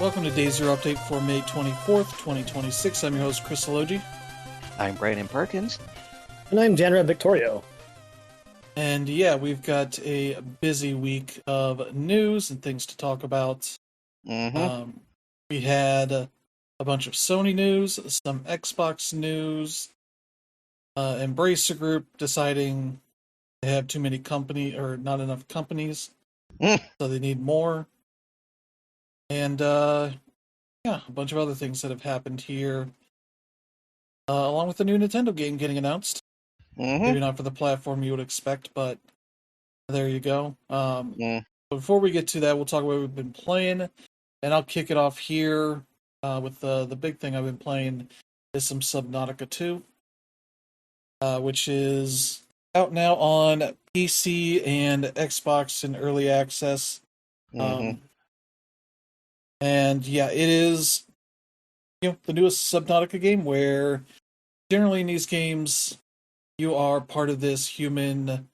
Welcome to Day Zero Update for May 24th, 2026. I'm your host, Chris Elogi. I'm Brandon Perkins. And I'm Janra Victorio. And yeah, we've got a busy week of news and things to talk about. We had a bunch of Sony news, some Xbox news, Embracer Group deciding they have too many not enough companies, so they need more. And a bunch of other things that have happened here, along with the new Nintendo game getting announced. Maybe not for the platform you would expect, but there you go. But before we get to that, we'll talk about what we've been playing, and I'll kick it off here with the big thing I've been playing is some Subnautica 2, which is out now on PC and Xbox in early access. And yeah, it is the newest Subnautica game where generally in these games you are part of this human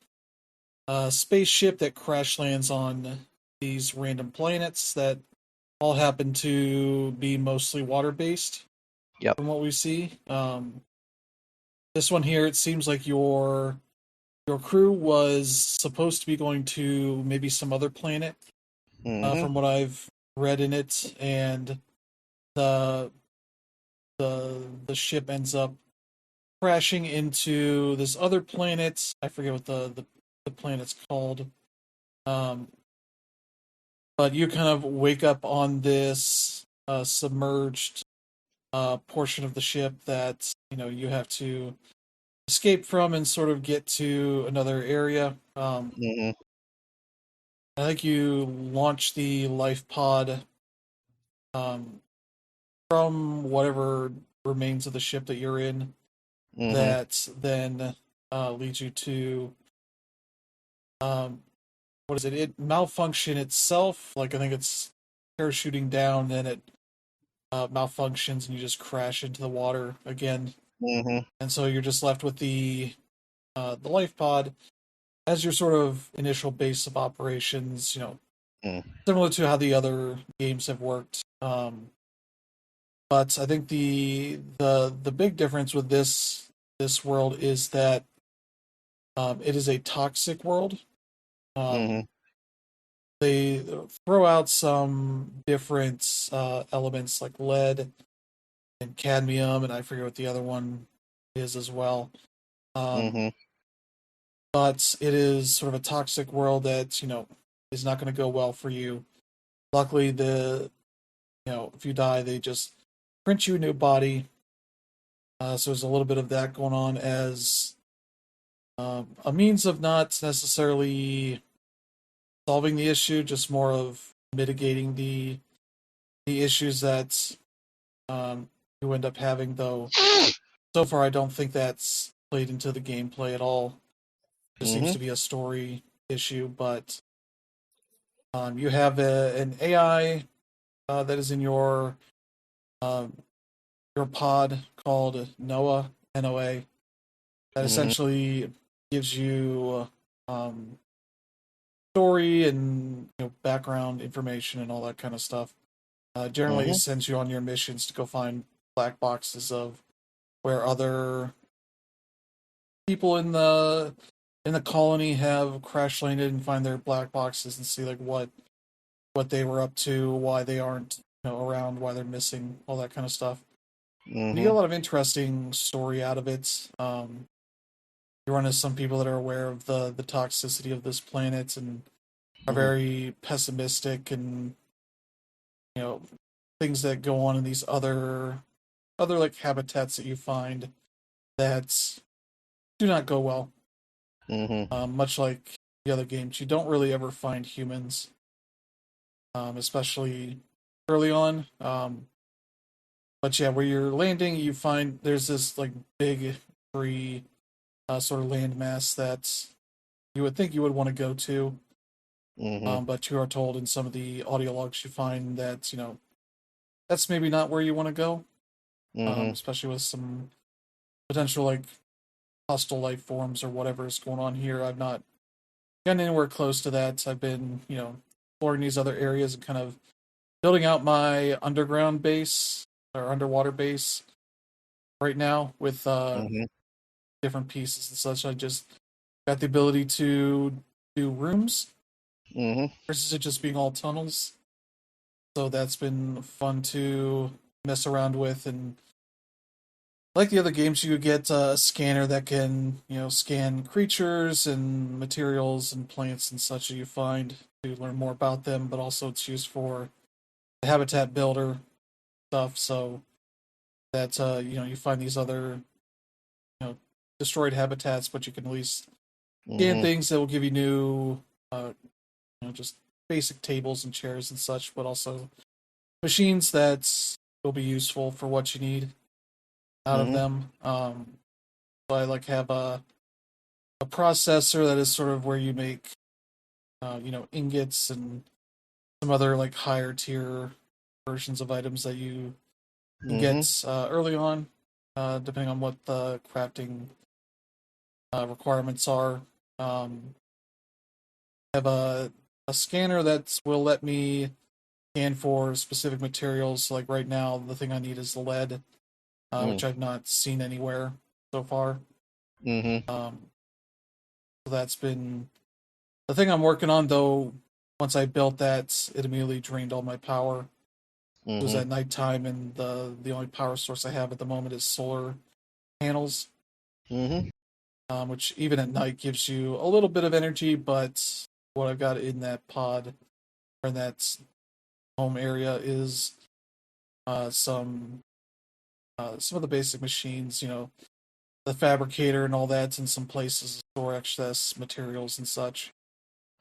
spaceship that crash lands on these random planets that all happen to be mostly water-based. Yep. From what we see. This one here, it seems like your crew was supposed to be going to maybe some other planet, from what I've read in it, and the ship ends up crashing into this other planet. I forget what the planet's called. But you kind of wake up on this submerged portion of the ship that you have to escape from and sort of get to another area. I think you launch the life pod from whatever remains of the ship that you're in. That then leads you to what is it? It malfunction itself. Like I think it's parachuting down, then it malfunctions, and you just crash into the water again. And so you're just left with the life pod as your sort of initial base of operations. Similar to how the other games have worked. But I think the big difference with this world is that it is a toxic world. They throw out some different elements like lead and cadmium, and I forget what the other one is as well. But it is sort of a toxic world that is not going to go well for you. Luckily, if you die, they just print you a new body. So there's a little bit of that going on as a means of not necessarily solving the issue, just more of mitigating the issues that you end up having. Though so far, I don't think that's played into the gameplay at all. It seems to be a story issue, but you have an AI that is in your pod called Noah, NOA, that essentially gives you story and background information and all that kind of stuff. Generally sends you on your missions to go find black boxes of where other people in the colony have crash landed and find their black boxes and see like what they were up to, why they aren't around, why they're missing, all that kind of stuff. You get a lot of interesting story out of it. You run into some people that are aware of the toxicity of this planet and are very pessimistic, and things that go on in these other like habitats that you find that do not go well. Much like the other games, you don't really ever find humans, especially early on. But yeah, where you're landing, you find there's this like big free sort of landmass that you would think you would want to go to. But you are told in some of the audio logs you find that that's maybe not where you want to go. Especially with some potential like hostile life forms or whatever is going on here. I've not gotten anywhere close to that. I've been exploring these other areas and kind of building out my underground base or underwater base right now with different pieces and such. I just got the ability to do rooms versus it just being all tunnels. So that's been fun to mess around with. And like the other games, you get a scanner that can, scan creatures and materials and plants and such that you find to learn more about them, but also it's used for the habitat builder stuff. So that, you find these other, destroyed habitats, but you can at least scan things that will give you new, just basic tables and chairs and such, but also machines that will be useful for what you need out of them. So I have a processor that is sort of where you make, ingots and some other higher tier versions of items that you can get early on, depending on what the crafting requirements are. I have a scanner that will let me scan for specific materials. Like right now, the thing I need is the lead, which I've not seen anywhere so far. So that's been the thing I'm working on, though. Once I built that, it immediately drained all my power. It was at nighttime, and the only power source I have at the moment is solar panels, which even at night gives you a little bit of energy, but what I've got in that pod, or in that home area, is some of the basic machines, the fabricator and all that, and some places to store excess materials and such.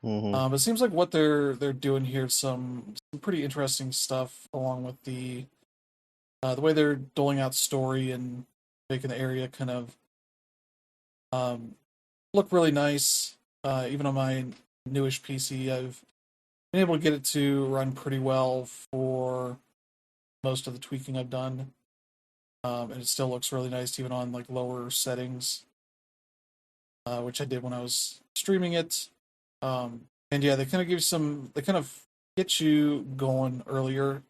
It seems like what they're doing here is some pretty interesting stuff, along with the way they're doling out story and making the area kind of look really nice. Even on my newish PC, I've been able to get it to run pretty well for most of the tweaking I've done, and it still looks really nice even on lower settings, which I did when I was streaming it. And yeah, they kind of give you they kind of get you going earlier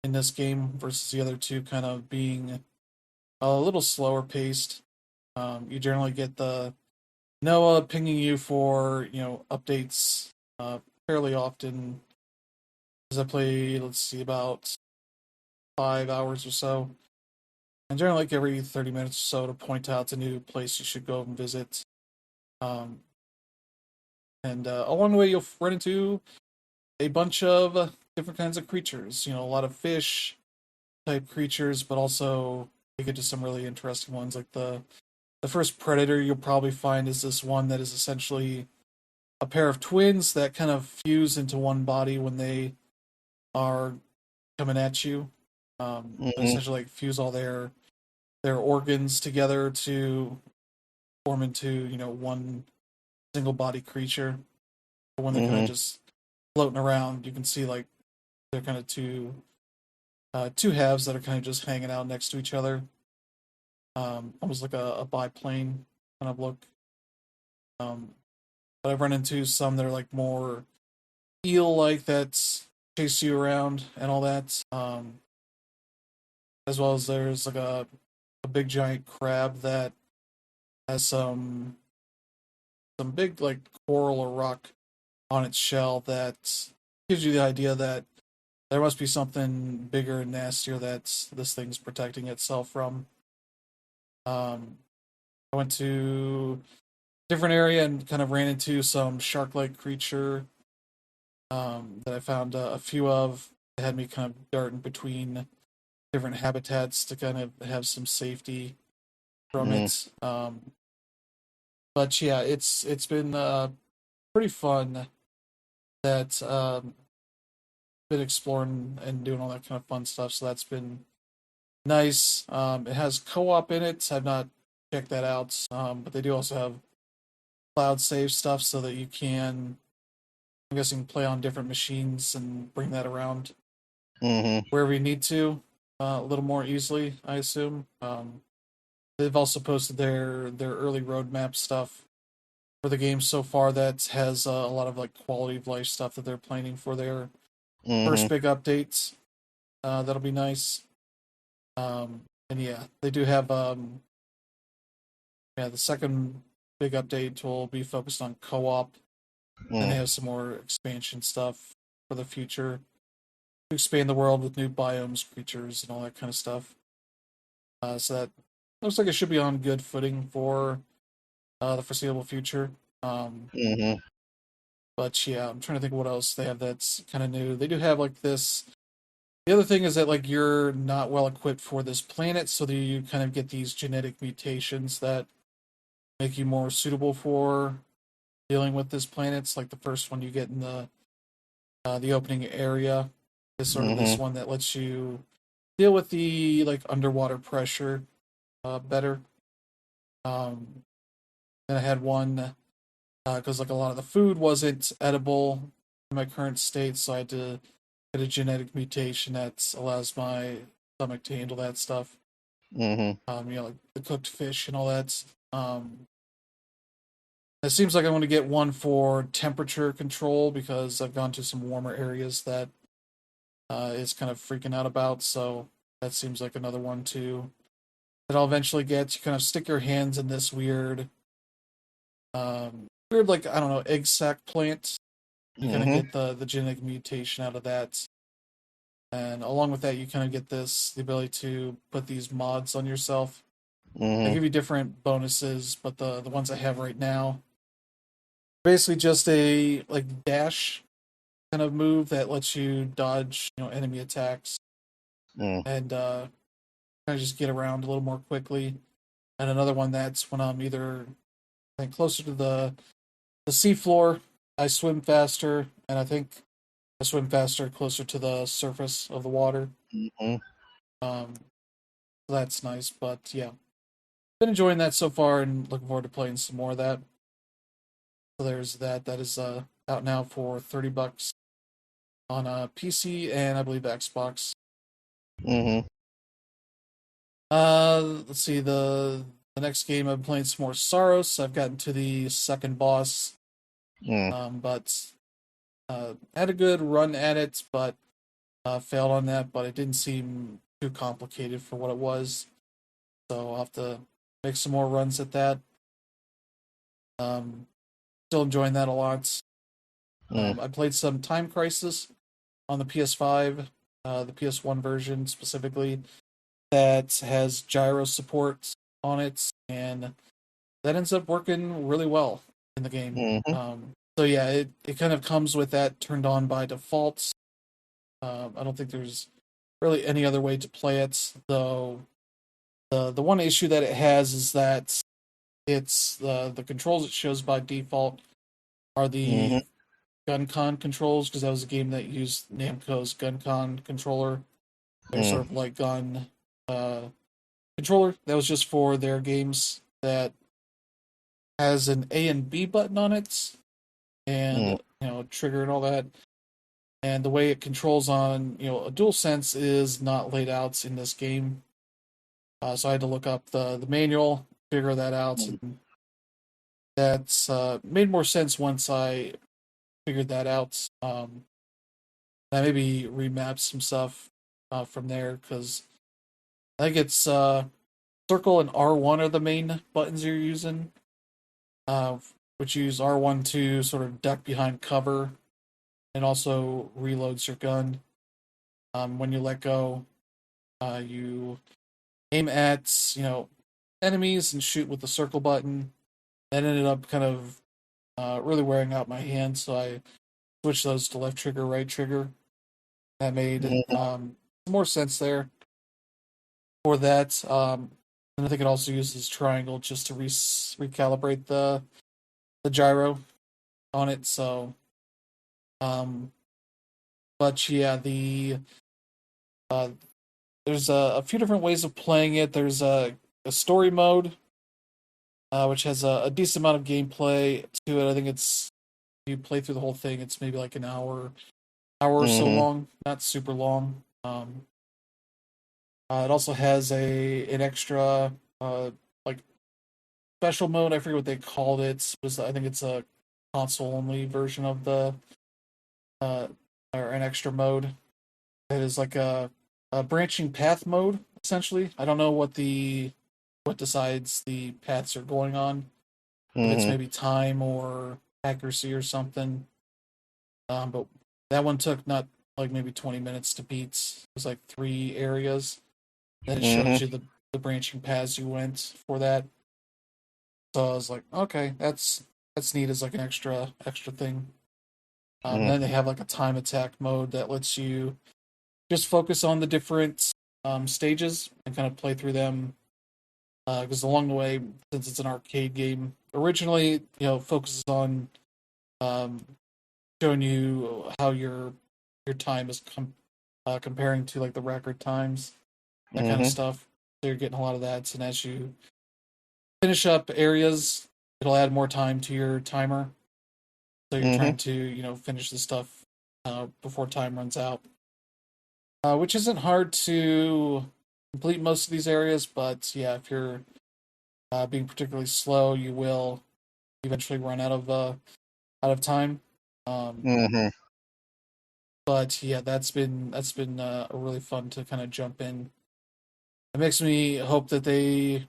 in this game versus the other two kind of being a little slower paced. You generally get the Noah pinging you for, updates fairly often. As I play, let's see, about 5 hours or so. And generally every 30 minutes or so to point out a new place you should go and visit. And along the way, you'll run into a bunch of different kinds of creatures. A lot of fish type creatures, but also you get to some really interesting ones. Like the first predator you'll probably find is this one that is essentially a pair of twins that kind of fuse into one body when they are coming at you. Essentially, fuse all their organs together to form into one single body creature. But when they're kind of just floating around, you can see they're kind of two halves that are kind of just hanging out next to each other, almost like a biplane kind of look. But I've run into some that are more eel-like that chase you around and all that. As well as there's a big giant crab that has some big coral or rock on its shell that gives you the idea that there must be something bigger and nastier that this thing's protecting itself from. I went to a different area and kind of ran into some shark-like creature that I found a few of. It had me kind of darting between different habitats to kind of have some safety from it. But yeah, it's been pretty fun that been exploring and doing all that kind of fun stuff. So that's been nice. It has co-op in it. I've not checked that out, but they do also have cloud save stuff so that you can, I'm guessing, play on different machines and bring that around wherever you need to a little more easily, I assume. They've also posted their early roadmap stuff for the game so far that has a lot of quality of life stuff that they're planning for their first big update. That'll be nice. And yeah, they do have the second big update will be focused on co-op, and they have some more expansion stuff for the future to expand the world with new biomes, creatures, and all that kind of stuff. So that looks like it should be on good footing for the foreseeable future. But yeah, I'm trying to think of what else they have that's kind of new. They do have like this. The other thing is that like you're not well equipped for this planet, so that you kind of get these genetic mutations that make you more suitable for dealing with this planet. It's like the first one you get in the opening area is sort of this one that lets you deal with the like underwater pressure better. Then I had one because like a lot of the food wasn't edible in my current state, so I had to get a genetic mutation that allows my stomach to handle that stuff. Like the cooked fish and all that. It seems like I want to get one for temperature control because I've gone to some warmer areas that is kind of freaking out about. So that seems like another one too that I'll eventually get. You kind of stick your hands in this weird like I don't know egg sac plant. You kind of get the genetic mutation out of that, and along with that, you kind of get the ability to put these mods on yourself. They give you different bonuses, but the ones I have right now, basically just a like dash kind of move that lets you dodge enemy attacks and kind of just get around a little more quickly. And another one that's when I'm either I think closer to the seafloor, I swim faster, and I think I swim faster closer to the surface of the water. Um, so that's nice, but yeah, been enjoying that so far, and looking forward to playing some more of that. So there's that. That is out now for $30 on PC and I believe Xbox. Let's see the next game I'm playing some more Saros. I've gotten to the second boss, but had a good run at it, but failed on that. But it didn't seem too complicated for what it was, so I'll have to make some more runs at that. Still enjoying that a lot. I played some Time Crisis on the PS5, the PS1 version specifically, that has gyro support on it, and that ends up working really well in the game. So yeah, it kind of comes with that turned on by default. I don't think there's really any other way to play it, though. The one issue that it has is that it's the controls it shows by default are the GunCon controls, because that was a game that used Namco's GunCon controller. They're sort of like gun controller that was just for their games that has an A and B button on it, and trigger and all that. And the way it controls on a DualSense is not laid out in this game. So I had to look up the manual, figure that out, and that's made more sense once I figured that out. I maybe remapped some stuff from there, because I think it's circle and R1 are the main buttons you're using, which use R1 to sort of duck behind cover and also reloads your gun. When you let go, you aim at enemies and shoot with the circle button. That ended up kind of really wearing out my hand, so I switched those to left trigger, right trigger. That made more sense there for that. And I think it also uses triangle just to recalibrate the gyro on it. So, but yeah, there's a few different ways of playing it. There's a story mode, which has a decent amount of gameplay to it. I think if you play through the whole thing, it's maybe like an hour or so long, not super long. It also has an extra like special mode. I forget what they called it. I think it's a console only version of the or an extra mode that is like a branching path mode essentially. I don't know what decides the paths are going on. If it's maybe time or accuracy or something. But that one took not like maybe 20 minutes to beat. It was like 3 areas. Then it shows you the branching paths you went for that. So I was like, okay, that's neat as like an extra thing. Then they have like a time attack mode that lets you just focus on the different stages and kind of play through them. Because along the way, since it's an arcade game, originally focuses on um, showing you how your time is comparing to like the record times, that kind of stuff. So you're getting a lot of that, and as you finish up areas, it'll add more time to your timer. So you're trying to finish the stuff before time runs out, which isn't hard to complete most of these areas. But yeah, if you're being particularly slow, you will eventually run out of time. But yeah, that's been a really fun to kind of jump in. It makes me hope that they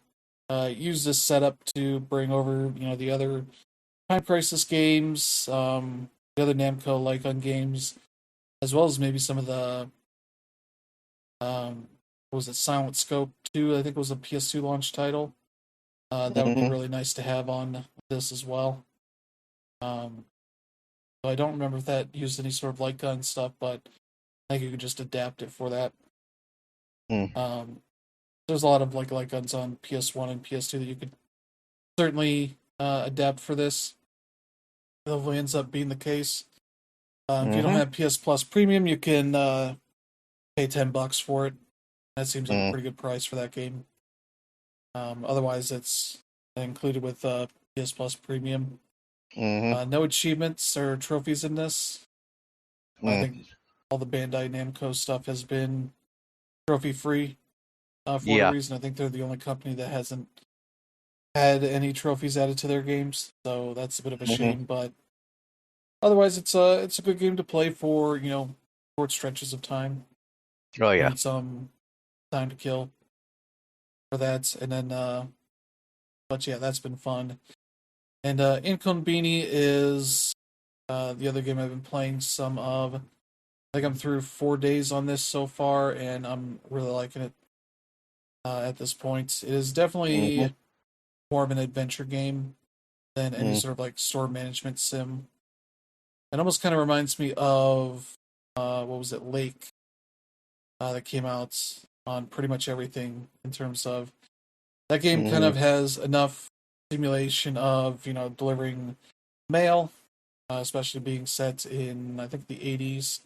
use this setup to bring over the other Time Crisis games, the other Namco Lycon games, as well as maybe some of the what was it, Silent Scope 2? I think it was a PS2 launch title. That would be really nice to have on this as well. I don't remember if that used any sort of light gun stuff, but I think you could just adapt it for that. There's a lot of like light guns on PS1 and PS2 that you could certainly adapt for this. It hopefully ends up being the case. If you don't have PS Plus Premium, you can pay $10 for it. That seems like a pretty good price for that game. Otherwise, it's included with PS Plus Premium. No achievements or trophies in this. I think all the Bandai Namco stuff has been trophy free for whatever reason. I think they're the only company that hasn't had any trophies added to their games, so that's a bit of a shame. But otherwise, it's a good game to play for short stretches of time. Oh yeah, Need some time to kill for that, and then but yeah, that's been fun. And Inconbini is the other game I've been playing some of. I think I'm through 4 days on this so far, and I'm really liking it at this point. It is definitely more of an adventure game than any sort of like store management sim. It almost kind of reminds me of what was it, Lake, that came out on pretty much everything in terms of that game. Kind of has enough simulation of delivering mail, especially being set in I think the 80s.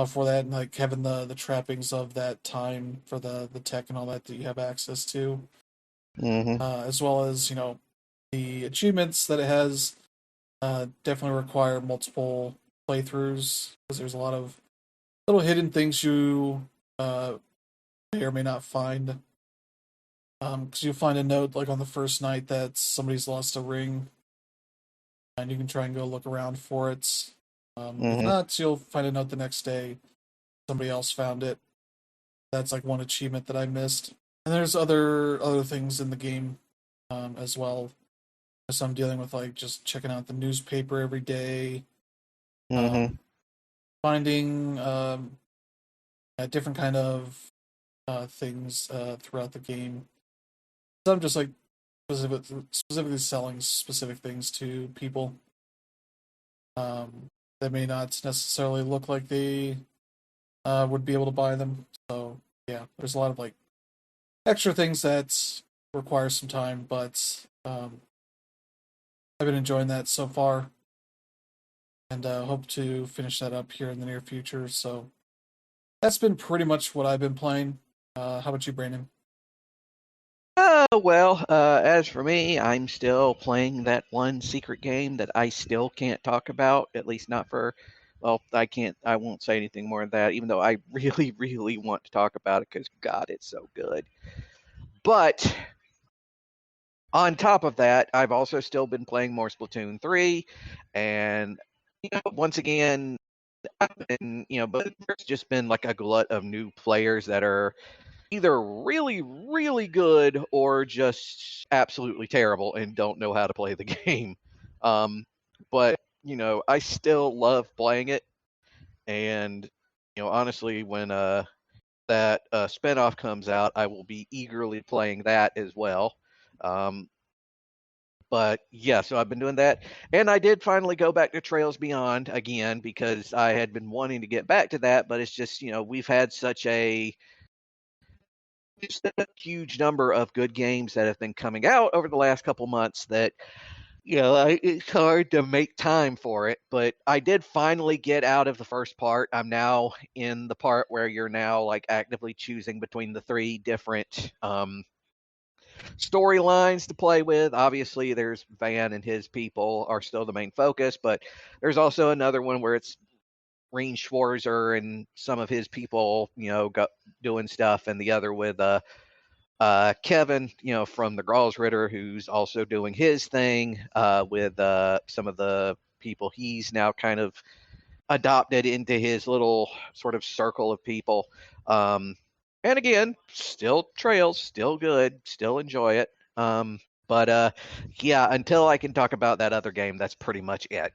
For that, and like having the trappings of that time for the tech and all that you have access to, as well as the achievements that it has definitely require multiple playthroughs because there's a lot of little hidden things you may or may not find. Because you'll find a note like on the first night that somebody's lost a ring, and you can try and go look around for it. If not, you'll find a note the next day. Somebody else found it. That's like one achievement that I missed. And there's other things in the game as well. So I'm dealing with like just checking out the newspaper every day, finding different kind of things throughout the game. So I'm just like specifically selling specific things to people that may not necessarily look like they would be able to buy them. So yeah, there's a lot of like extra things that require some time, but I've been enjoying that so far, and hope to finish that up here in the near future. So that's been pretty much what I've been playing. How about you, Brandon? Well, as for me, I'm still playing that one secret game that I still can't talk about, at least not for, well, I won't say anything more than that, even though I really, really want to talk about it because, God, it's so good. But on top of that, I've also still been playing more Splatoon 3, and once again, and but there's just been like a glut of new players that are either really, really good or just absolutely terrible and don't know how to play the game. But I still love playing it, and honestly, when that spinoff comes out, I will be eagerly playing that as well. But yeah, so I've been doing that. And I did finally go back to Trails Beyond again because I had been wanting to get back to that, but it's just, we've had such just a huge number of good games that have been coming out over the last couple months that, it's hard to make time for it. But I did finally get out of the first part. I'm now in the part where you're now like actively choosing between the three different storylines to play with. Obviously, there's Van and his people are still the main focus, but there's also another one where it's Reen Schwarzer and some of his people, doing stuff, and the other with Kevin, from the Gralsritter, who's also doing his thing with some of the people he's now kind of adopted into his little sort of circle of people. And again, still Trails, still good, still enjoy it. But yeah, until I can talk about that other game, that's pretty much it.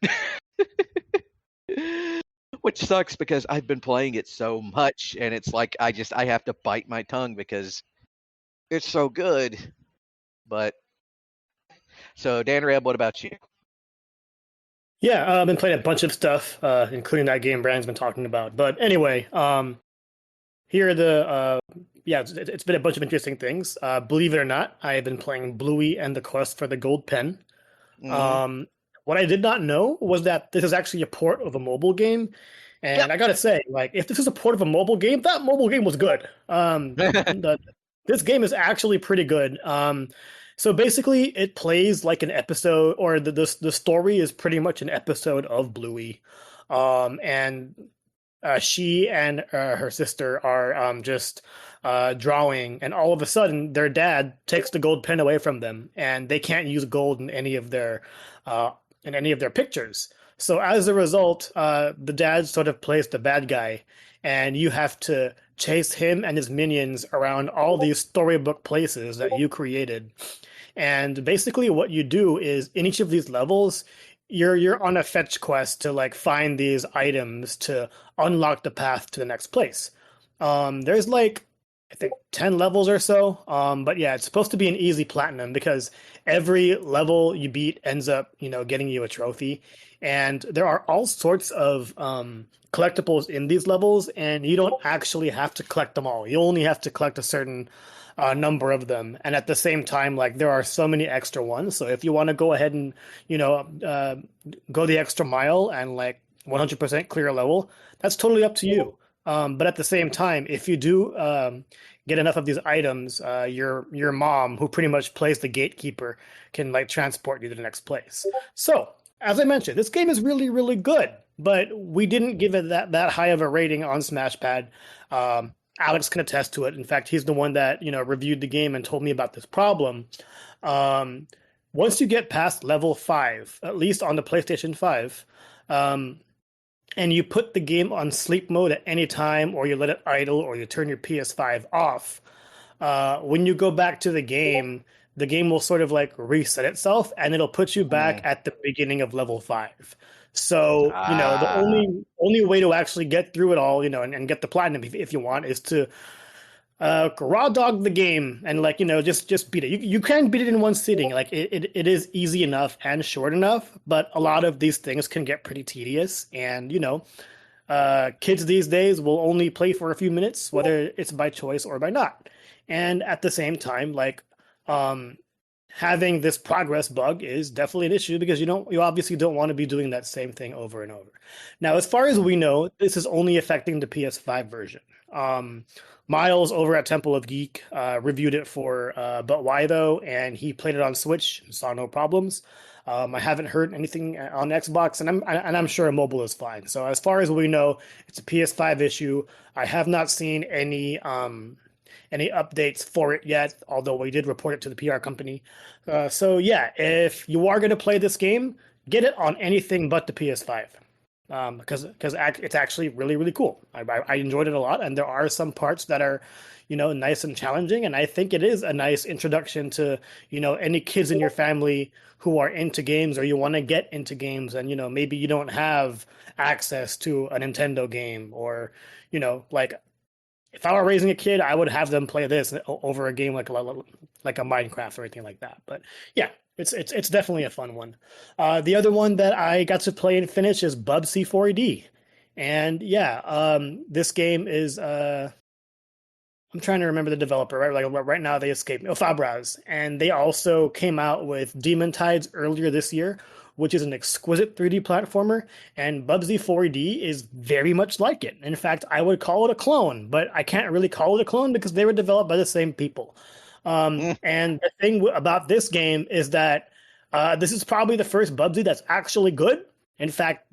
Which sucks because I've been playing it so much, and it's like I have to bite my tongue because it's so good. But so Dan Reb, what about you? Yeah, I've been playing a bunch of stuff, including that game Brandon's been talking about. But anyway, here are the yeah, it's been a bunch of interesting things. Believe it or not, I have been playing Bluey and the Quest for the Gold Pen. Mm-hmm. What I did not know was that this is actually a port of a mobile game. And Yep. I gotta say, like, if this is a port of a mobile game, that mobile game was good. This game is actually pretty good. So basically, it plays like an episode, or the story is pretty much an episode of Bluey, and she and her sister are just drawing, and all of a sudden, their dad takes the gold pen away from them, and they can't use gold uh, in any of their pictures. So as a result, the dad sort of plays the bad guy, and you have to chase him and his minions around all these storybook places that you created. And basically, what you do is in each of these levels, you're on a fetch quest to like find these items to unlock the path to the next place. There's like I think 10 levels or so. But yeah, it's supposed to be an easy platinum because every level you beat ends up, getting you a trophy. And there are all sorts of collectibles in these levels, and you don't actually have to collect them all. You only have to collect a certain number of them. And at the same time, like there are so many extra ones. So if you want to go ahead and, go the extra mile and like 100% clear a level, that's totally up to you. But at the same time, if you do get enough of these items, your mom, who pretty much plays the gatekeeper, can like transport you to the next place. So, as I mentioned, this game is really, really good, but we didn't give it that high of a rating on SmashPad. Alex can attest to it. In fact, he's the one that reviewed the game and told me about this problem. Um, Once you get past level 5, at least on the PlayStation 5, and you put the game on sleep mode at any time, or you let it idle, or you turn your PS5 off, when you go back to the game will sort of like reset itself, and it'll put you back Mm. at the beginning of level 5. So, the Ah. only way to actually get through it all, and get the platinum if you want, is to raw dog the game and like just beat it. You can beat it in one sitting. Like it is easy enough and short enough, but a lot of these things can get pretty tedious. And kids these days will only play for a few minutes, whether it's by choice or by not. And at the same time, like um, having this progress bug is definitely an issue because you obviously don't want to be doing that same thing over and over. Now, as far as we know, this is only affecting the PS5 version. Um, Miles over at Temple of Geek reviewed it for But Why Though, and he played it on Switch and saw no problems. I haven't heard anything on Xbox, and I'm sure mobile is fine. So as far as we know, it's a PS5 issue. I have not seen any updates for it yet, although we did report it to the PR company. So yeah, if you are going to play this game, get it on anything but the PS5. because it's actually really cool. I enjoyed it a lot, and there are some parts that are, nice and challenging, and I think it is a nice introduction to, any kids in your family who are into games or you want to get into games, and maybe you don't have access to a Nintendo game, or like if I were raising a kid, I would have them play this over a game like a Minecraft or anything like that. But yeah, it's definitely a fun one. The other one that I got to play and finish is Bubsy 4D, and yeah, this game is I'm trying to remember the developer, right? Like right now they escaped me. Oh, Fabraz. And they also came out with Demon Tides earlier this year, which is an exquisite 3D platformer. And Bubsy 4D is very much like it. In fact, I would call it a clone, but I can't really call it a clone because they were developed by the same people. And the thing about this game is that this is probably the first Bubsy that's actually good. In fact,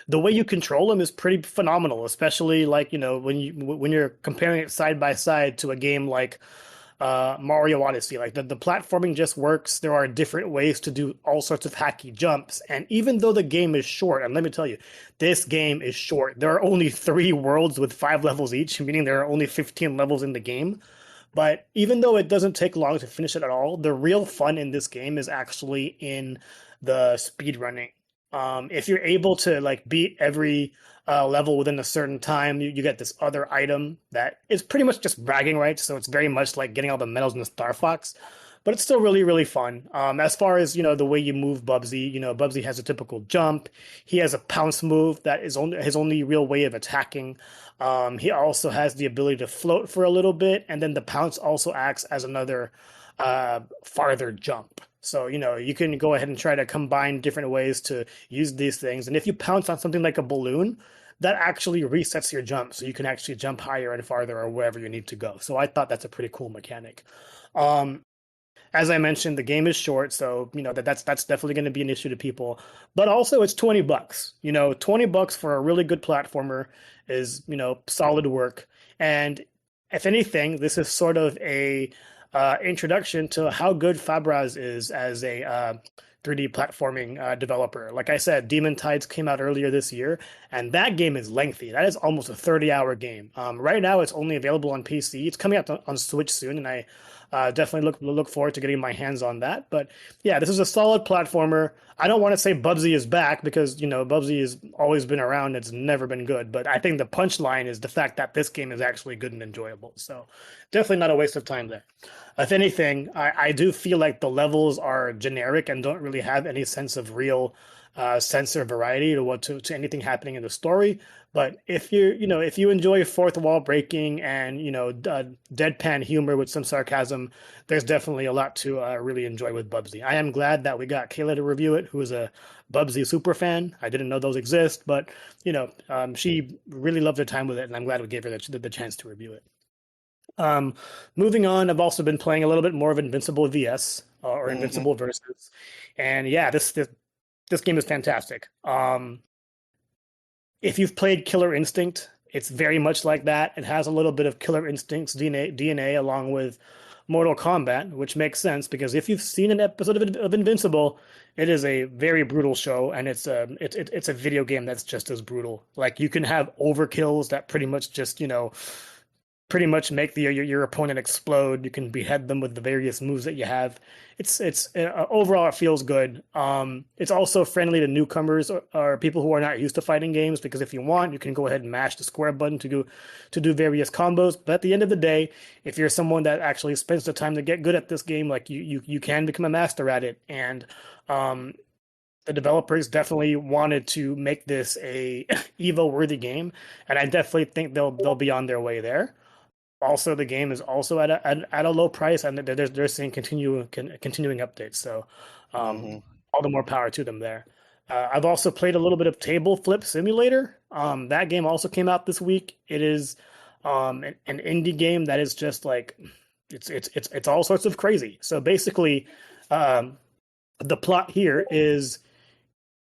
the way you control them is pretty phenomenal, especially like when you're comparing it side by side to a game like Mario Odyssey. Like the platforming just works. There are different ways to do all sorts of hacky jumps, and even though the game is short, and let me tell you, this game is short. There are only 3 worlds with 5 levels each, meaning there are only 15 levels in the game. But even though it doesn't take long to finish it at all, the real fun in this game is actually in the speed running. If you're able to like beat every level within a certain time, you get this other item that is pretty much just bragging rights. So it's very much like getting all the medals in the Star Fox, but it's still really fun. As far as the way you move Bubsy, Bubsy has a typical jump. He has a pounce move that is only his only real way of attacking. He also has the ability to float for a little bit, and then the pounce also acts as another farther jump. So, you can go ahead and try to combine different ways to use these things. And if you pounce on something like a balloon, that actually resets your jump. So you can actually jump higher and farther or wherever you need to go. So I thought that's a pretty cool mechanic. As I mentioned, the game is short, so that's definitely going to be an issue to people. But also, it's $20. $20 for a really good platformer is solid work. And if anything, this is sort of a introduction to how good Fabraz is as a 3D platforming developer. Like I said, Demon Tides came out earlier this year, and that game is lengthy. That is almost a 30-hour game. Right now, it's only available on PC. It's coming out on Switch soon, and I definitely look forward to getting my hands on that. But yeah, this is a solid platformer. I don't want to say Bubsy is back because Bubsy has always been around. It's never been good. But I think the punchline is the fact that this game is actually good and enjoyable. So definitely not a waste of time there. If anything, I do feel like the levels are generic and don't really have any sense of real sense or variety to anything happening in the story. But if you enjoy fourth wall breaking and deadpan humor with some sarcasm, there's definitely a lot to really enjoy with Bubsy. I am glad that we got Kayla to review it, who is a Bubsy super fan. I didn't know those exist, but she really loved her time with it, and I'm glad we gave her the chance to review it. Moving on, I've also been playing a little bit more of Invincible VS or Invincible Versus, and yeah, this game is fantastic. If you've played Killer Instinct, it's very much like that. It has a little bit of Killer Instinct's DNA along with Mortal Kombat, which makes sense because if you've seen an episode of Invincible, it is a very brutal show, and it's a video game that's just as brutal. Like you can have overkills that pretty much just pretty much make your opponent explode. You can behead them with the various moves that you have. It's overall it feels good. It's also friendly to newcomers or people who are not used to fighting games because if you want, you can go ahead and mash the square button to do various combos. But at the end of the day, if you're someone that actually spends the time to get good at this game, like you can become a master at it. And the developers definitely wanted to make this a Evo worthy game, and I definitely think they'll be on their way there. Also, the game is also at a low price, and they're seeing continuing updates. So, all the more power to them there. I've also played a little bit of Table Flip Simulator. That game also came out this week. It is an indie game that is just like it's all sorts of crazy. So basically, the plot here is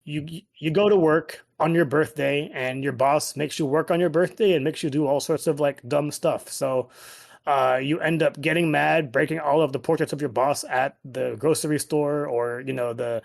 you go to work on your birthday and your boss makes you work on your birthday and makes you do all sorts of like dumb stuff. So you end up getting mad, breaking all of the portraits of your boss at the grocery store or the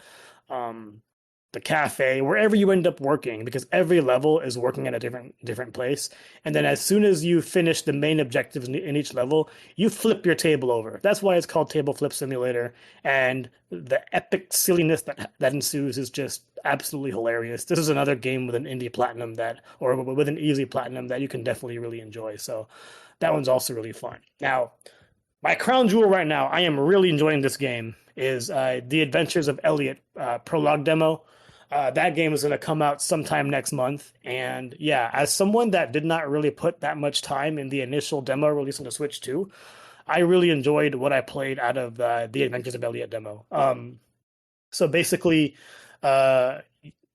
the cafe, wherever you end up working, because every level is working at a different place. And then as soon as you finish the main objectives in each level, you flip your table over. That's why it's called Table Flip Simulator. And the epic silliness that ensues is just absolutely hilarious. This is another game with an indie platinum or with an easy platinum that you can definitely really enjoy. So that one's also really fun. Now, my crown jewel right now, I am really enjoying this game, is The Adventures of Elliot prologue demo. That game is going to come out sometime next month. And yeah, as someone that did not really put that much time in the initial demo release on the Switch 2, I really enjoyed what I played out of The Adventures of Elliot demo. So basically, uh,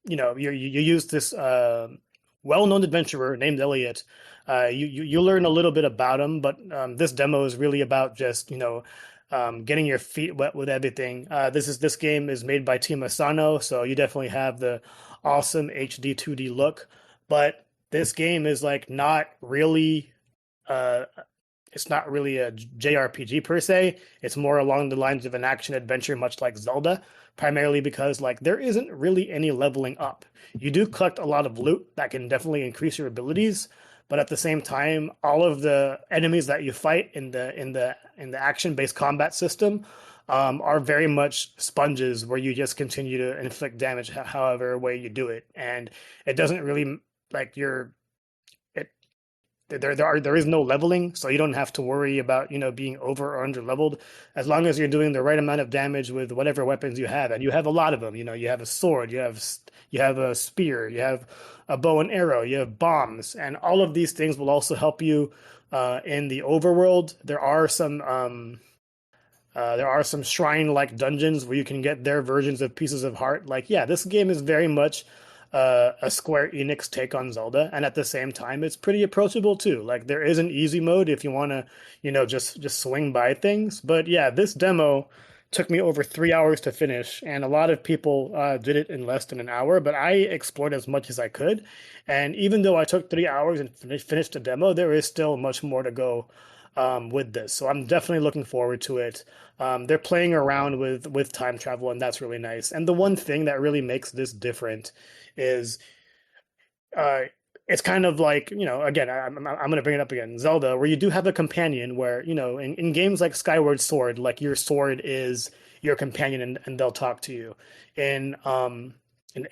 you use this well-known adventurer named Elliot. You learn a little bit about him, but this demo is really about just getting your feet wet with everything. This game is made by Team Asano, so you definitely have the awesome HD 2D look. But this game is like not really uh, it's not really a JRPG per se. It's more along the lines of an action adventure, much like Zelda, primarily because like there isn't really any leveling up. You do collect a lot of loot that can definitely increase your abilities, but at the same time, all of the enemies that you fight in the action-based combat system are very much sponges where you just continue to inflict damage however way you do it, and it doesn't really like your there is no leveling, so you don't have to worry about being over or under leveled, as long as you're doing the right amount of damage with whatever weapons you have, and you have a lot of them. You have a sword, you have a spear, you have a bow and arrow, you have bombs, and all of these things will also help you in the overworld. There are some shrine-like dungeons where you can get their versions of pieces of heart. Like, yeah, this game is very much a Square Enix take on Zelda, and at the same time, it's pretty approachable too. Like, there is an easy mode if you want to, just swing by things. But yeah, this demo took me over 3 hours to finish, and a lot of people did it in less than an hour. But I explored as much as I could, and even though I took 3 hours and finished the demo, there is still much more to go with this. So I'm definitely looking forward to it. They're playing around with time travel, and that's really nice. And the one thing that really makes this different is uh, it's kind of like, again, I'm going to bring it up again, Zelda, where you do have a companion where, in games like Skyward Sword, like your sword is your companion and they'll talk to you. In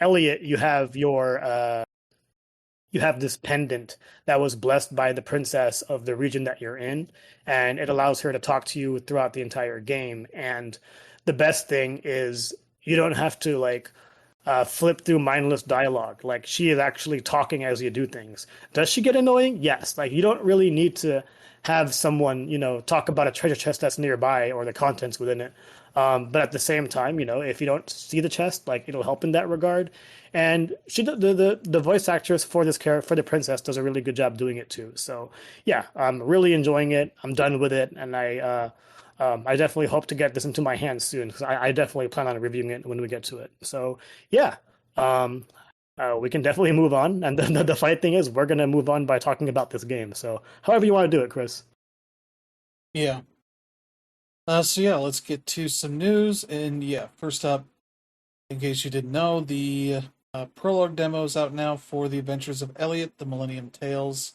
Elliot, you have this pendant that was blessed by the princess of the region that you're in, and it allows her to talk to you throughout the entire game. And the best thing is you don't have to like flip through mindless dialogue. Like, she is actually talking as you do things. Does she get annoying? Yes. Like, you don't really need to have someone, talk about a treasure chest that's nearby or the contents within it. But at the same time, if you don't see the chest, like, it'll help in that regard. And the voice actress for this character, for the princess, does a really good job doing it too. So yeah, I'm really enjoying it. I'm done with it, and I definitely hope to get this into my hands soon, because I definitely plan on reviewing it when we get to it. So yeah, we can definitely move on. And the fight thing is, we're gonna move on by talking about this game. So however you want to do it, Chris. Yeah. So yeah, let's get to some news. And yeah, first up, in case you didn't know, the prologue demo is out now for The Adventures of Elliot, the Millennium Tales,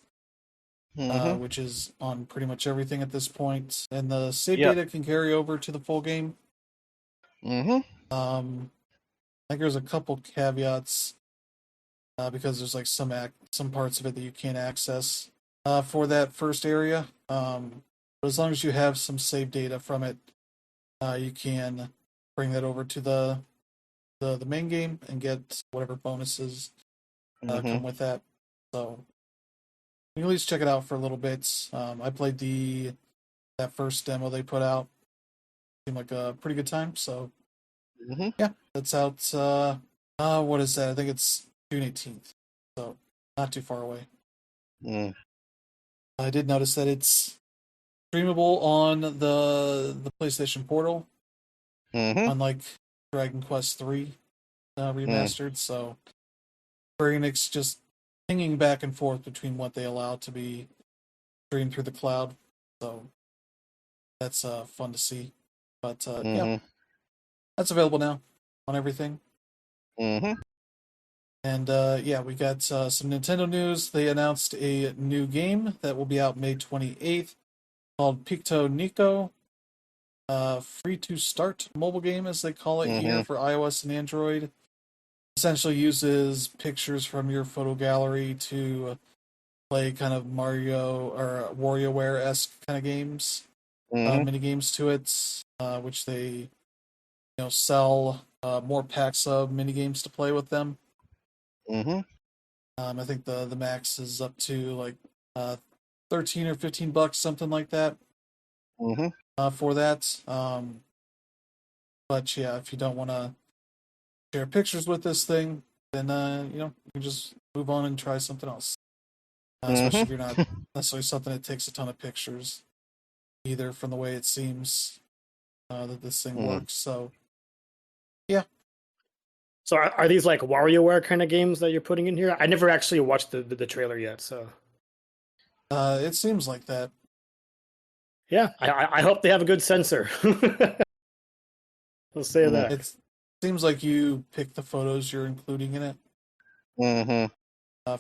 which is on pretty much everything at this point. And the save data can carry over to the full game. I think there's a couple caveats because there's like some parts of it that you can't access for that first area. But as long as you have some save data from it, you can bring that over to the main game and get whatever bonuses come with that. So you can at least check it out for a little bit. I played that first demo they put out. Seemed like a pretty good time. So yeah, that's out. What is that? I think it's June 18th. So not too far away. I did notice that it's streamable on the PlayStation Portal, unlike Dragon Quest III remastered. So Square Enix just pinging back and forth between what they allow to be streamed through the cloud. So that's fun to see. But yeah, that's available now on everything. Mm-hmm. And yeah, we got some Nintendo news. They announced a new game that will be out May 28th called Picto Nico. Free to start mobile game, as they call it here for iOS and Android. Essentially uses pictures from your photo gallery to play kind of Mario or WarioWare-esque kind of games, mini games to it, which they sell more packs of mini games to play with them. I think the max is up to like $13 or $15, something like that, for that. But yeah, if you don't want to share pictures with this thing, then you can just move on and try something else. Especially if you're not necessarily something that takes a ton of pictures, either, from the way it seems that this thing works. So yeah. So are these like WarioWare kind of games that you're putting in here? I never actually watched the trailer yet, so. It seems like that. Yeah, I hope they have a good sensor. Let's say that. It seems like you pick the photos you're including in it.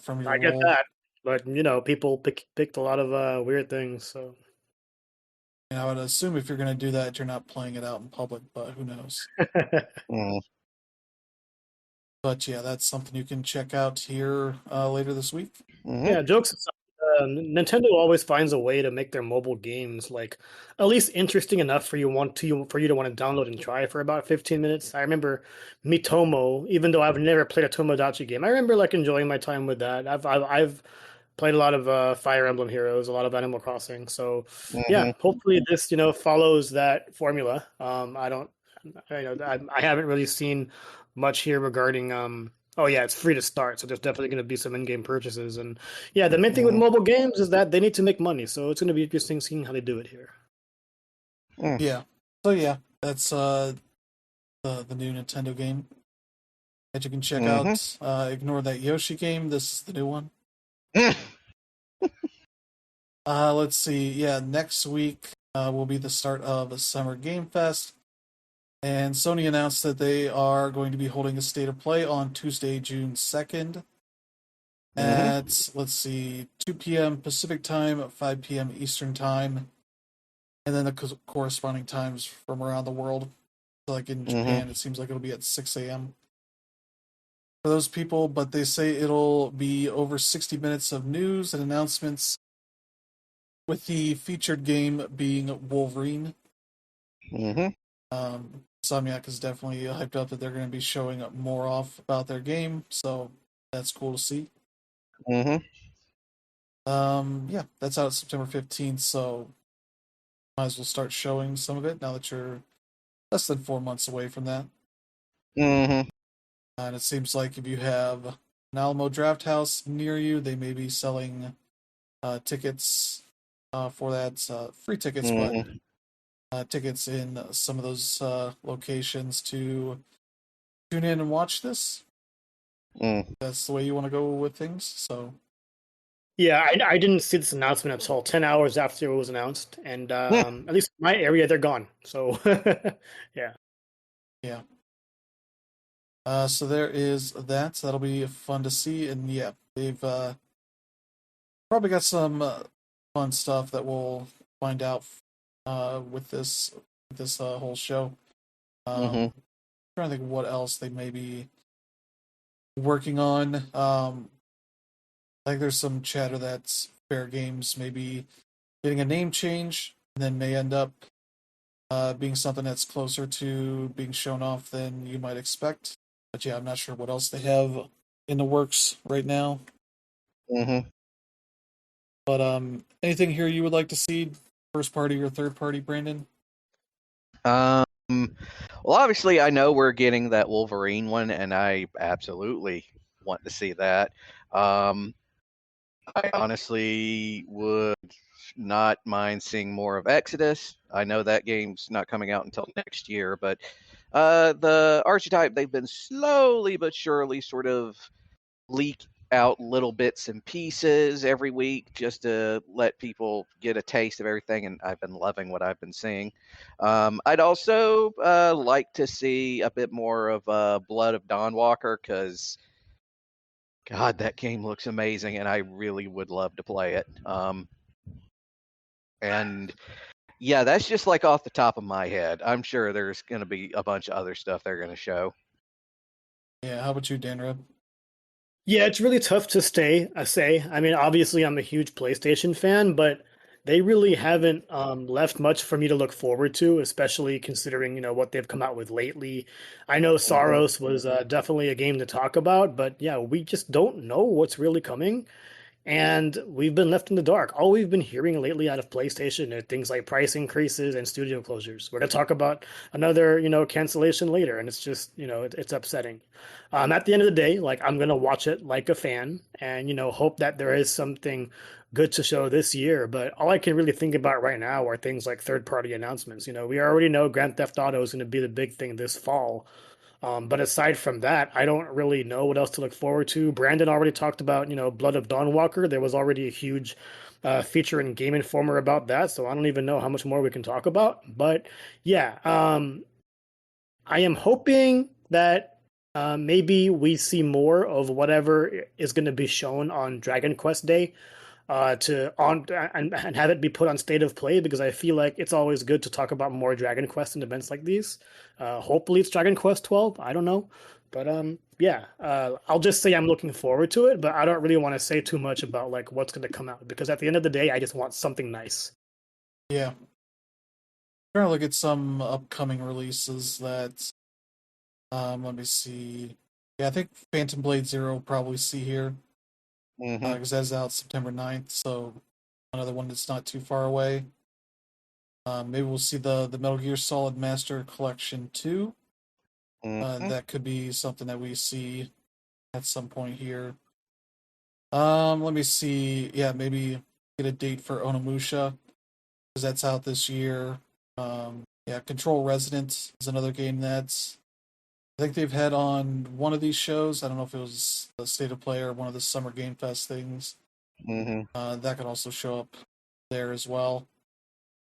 From your I get roll. that, but people picked a lot of weird things. So And I would assume if you're going to do that, you're not playing it out in public, but who knows? But yeah, that's something you can check out here later this week. Yeah, jokes aside, Nintendo always finds a way to make their mobile games like at least interesting enough for you to want to download and try for about 15 minutes. I remember Mitomo, even though I've never played a Tomodachi game, I remember like enjoying my time with that. I've played a lot of Fire Emblem Heroes, a lot of Animal Crossing. So yeah, hopefully this follows that formula. I haven't really seen much here regarding oh yeah, it's free to start, so there's definitely going to be some in-game purchases. And yeah, the main thing with mobile games is that they need to make money, so it's going to be interesting seeing how they do it here. Yeah. So yeah, that's the new Nintendo game that you can check out. Ignore that Yoshi game. This is the new one. Let's see. Yeah, next week will be the start of a Summer Game Fest. And Sony announced that they are going to be holding a State of Play on Tuesday, June 2nd at, let's see, 2 p.m. Pacific Time, 5 p.m. Eastern Time, and then the corresponding times from around the world. So like in Japan, it seems like it'll be at 6 a.m. for those people, but they say it'll be over 60 minutes of news and announcements, with the featured game being Wolverine. Insomniac is definitely hyped up that they're going to be showing up more off about their game, so that's cool to see. Yeah, that's out September 15th, so might as well start showing some of it now that you're less than 4 months away from that. And it seems like if you have an Alamo Draft House near you, they may be selling tickets for that. Free tickets, but tickets in some of those locations to tune in and watch this. That's the way you want to go with things. So yeah, I didn't see this announcement until 10 hours after it was announced, and at least in my area they're gone. So yeah. So there is that. So that'll be fun to see, and yeah, they've probably got some fun stuff that we'll find out with this whole show. Trying to think what else they may be working on. I think there's some chatter that Fair Games may be getting a name change, and then may end up being something that's closer to being shown off than you might expect. But yeah, I'm not sure what else they have in the works right now. But anything here you would like to see, first party or third party, Brandon? Well, obviously, I know we're getting that Wolverine one, and I absolutely want to see that. I honestly would not mind seeing more of Exodus. I know that game's not coming out until next year, but the archetype, they've been slowly but surely sort of out little bits and pieces every week just to let people get a taste of everything, and I've been loving what I've been seeing. I'd also like to see a bit more of Blood of Dawnwalker, because God, that game looks amazing, and I really would love to play it. And yeah, that's just like off the top of my head. I'm sure there's going to be a bunch of other stuff they're going to show. Yeah, how about you, Danreb? Yeah, it's really tough to say. I mean, obviously, I'm a huge PlayStation fan, but they really haven't left much for me to look forward to, especially considering, what they've come out with lately. I know Mm-hmm. Soros was definitely a game to talk about, but yeah, we just don't know what's really coming. And we've been left in the dark. All we've been hearing lately out of PlayStation are things like price increases and studio closures. We're going to talk about another, cancellation later, and it's just, it's upsetting. At the end of the day, like I'm going to watch it like a fan, and hope that there is something good to show this year. But all I can really think about right now are things like third-party announcements. We already know Grand Theft Auto is going to be the big thing this fall. But aside from that, I don't really know what else to look forward to. Brandon already talked about, Blood of Dawnwalker. There was already a huge feature in Game Informer about that, so I don't even know how much more we can talk about. But yeah, I am hoping that maybe we see more of whatever is going to be shown on Dragon Quest Day to on and have it be put on State of Play, because I feel like it's always good to talk about more Dragon Quest and events like these. Hopefully it's Dragon Quest 12. I don't know, but yeah, I'll just say I'm looking forward to it, but I don't really want to say too much about like what's going to come out, because at the end of the day, I just want something nice. Yeah. Trying to look at some upcoming releases that let me see. Yeah, I think Phantom Blade Zero will probably see here. Mm-hmm. Because that's out September 9th, so another one that's not too far away. Maybe we'll see the Metal Gear Solid Master Collection 2. Mm-hmm. That could be something that we see at some point here. Let me see. Yeah, maybe get a date for Onimusha, because that's out this year. Yeah, Control Resident is another game that's I think they've had on one of these shows. I don't know if it was the State of Play or one of the Summer Game Fest things. Mm-hmm. That could also show up there as well.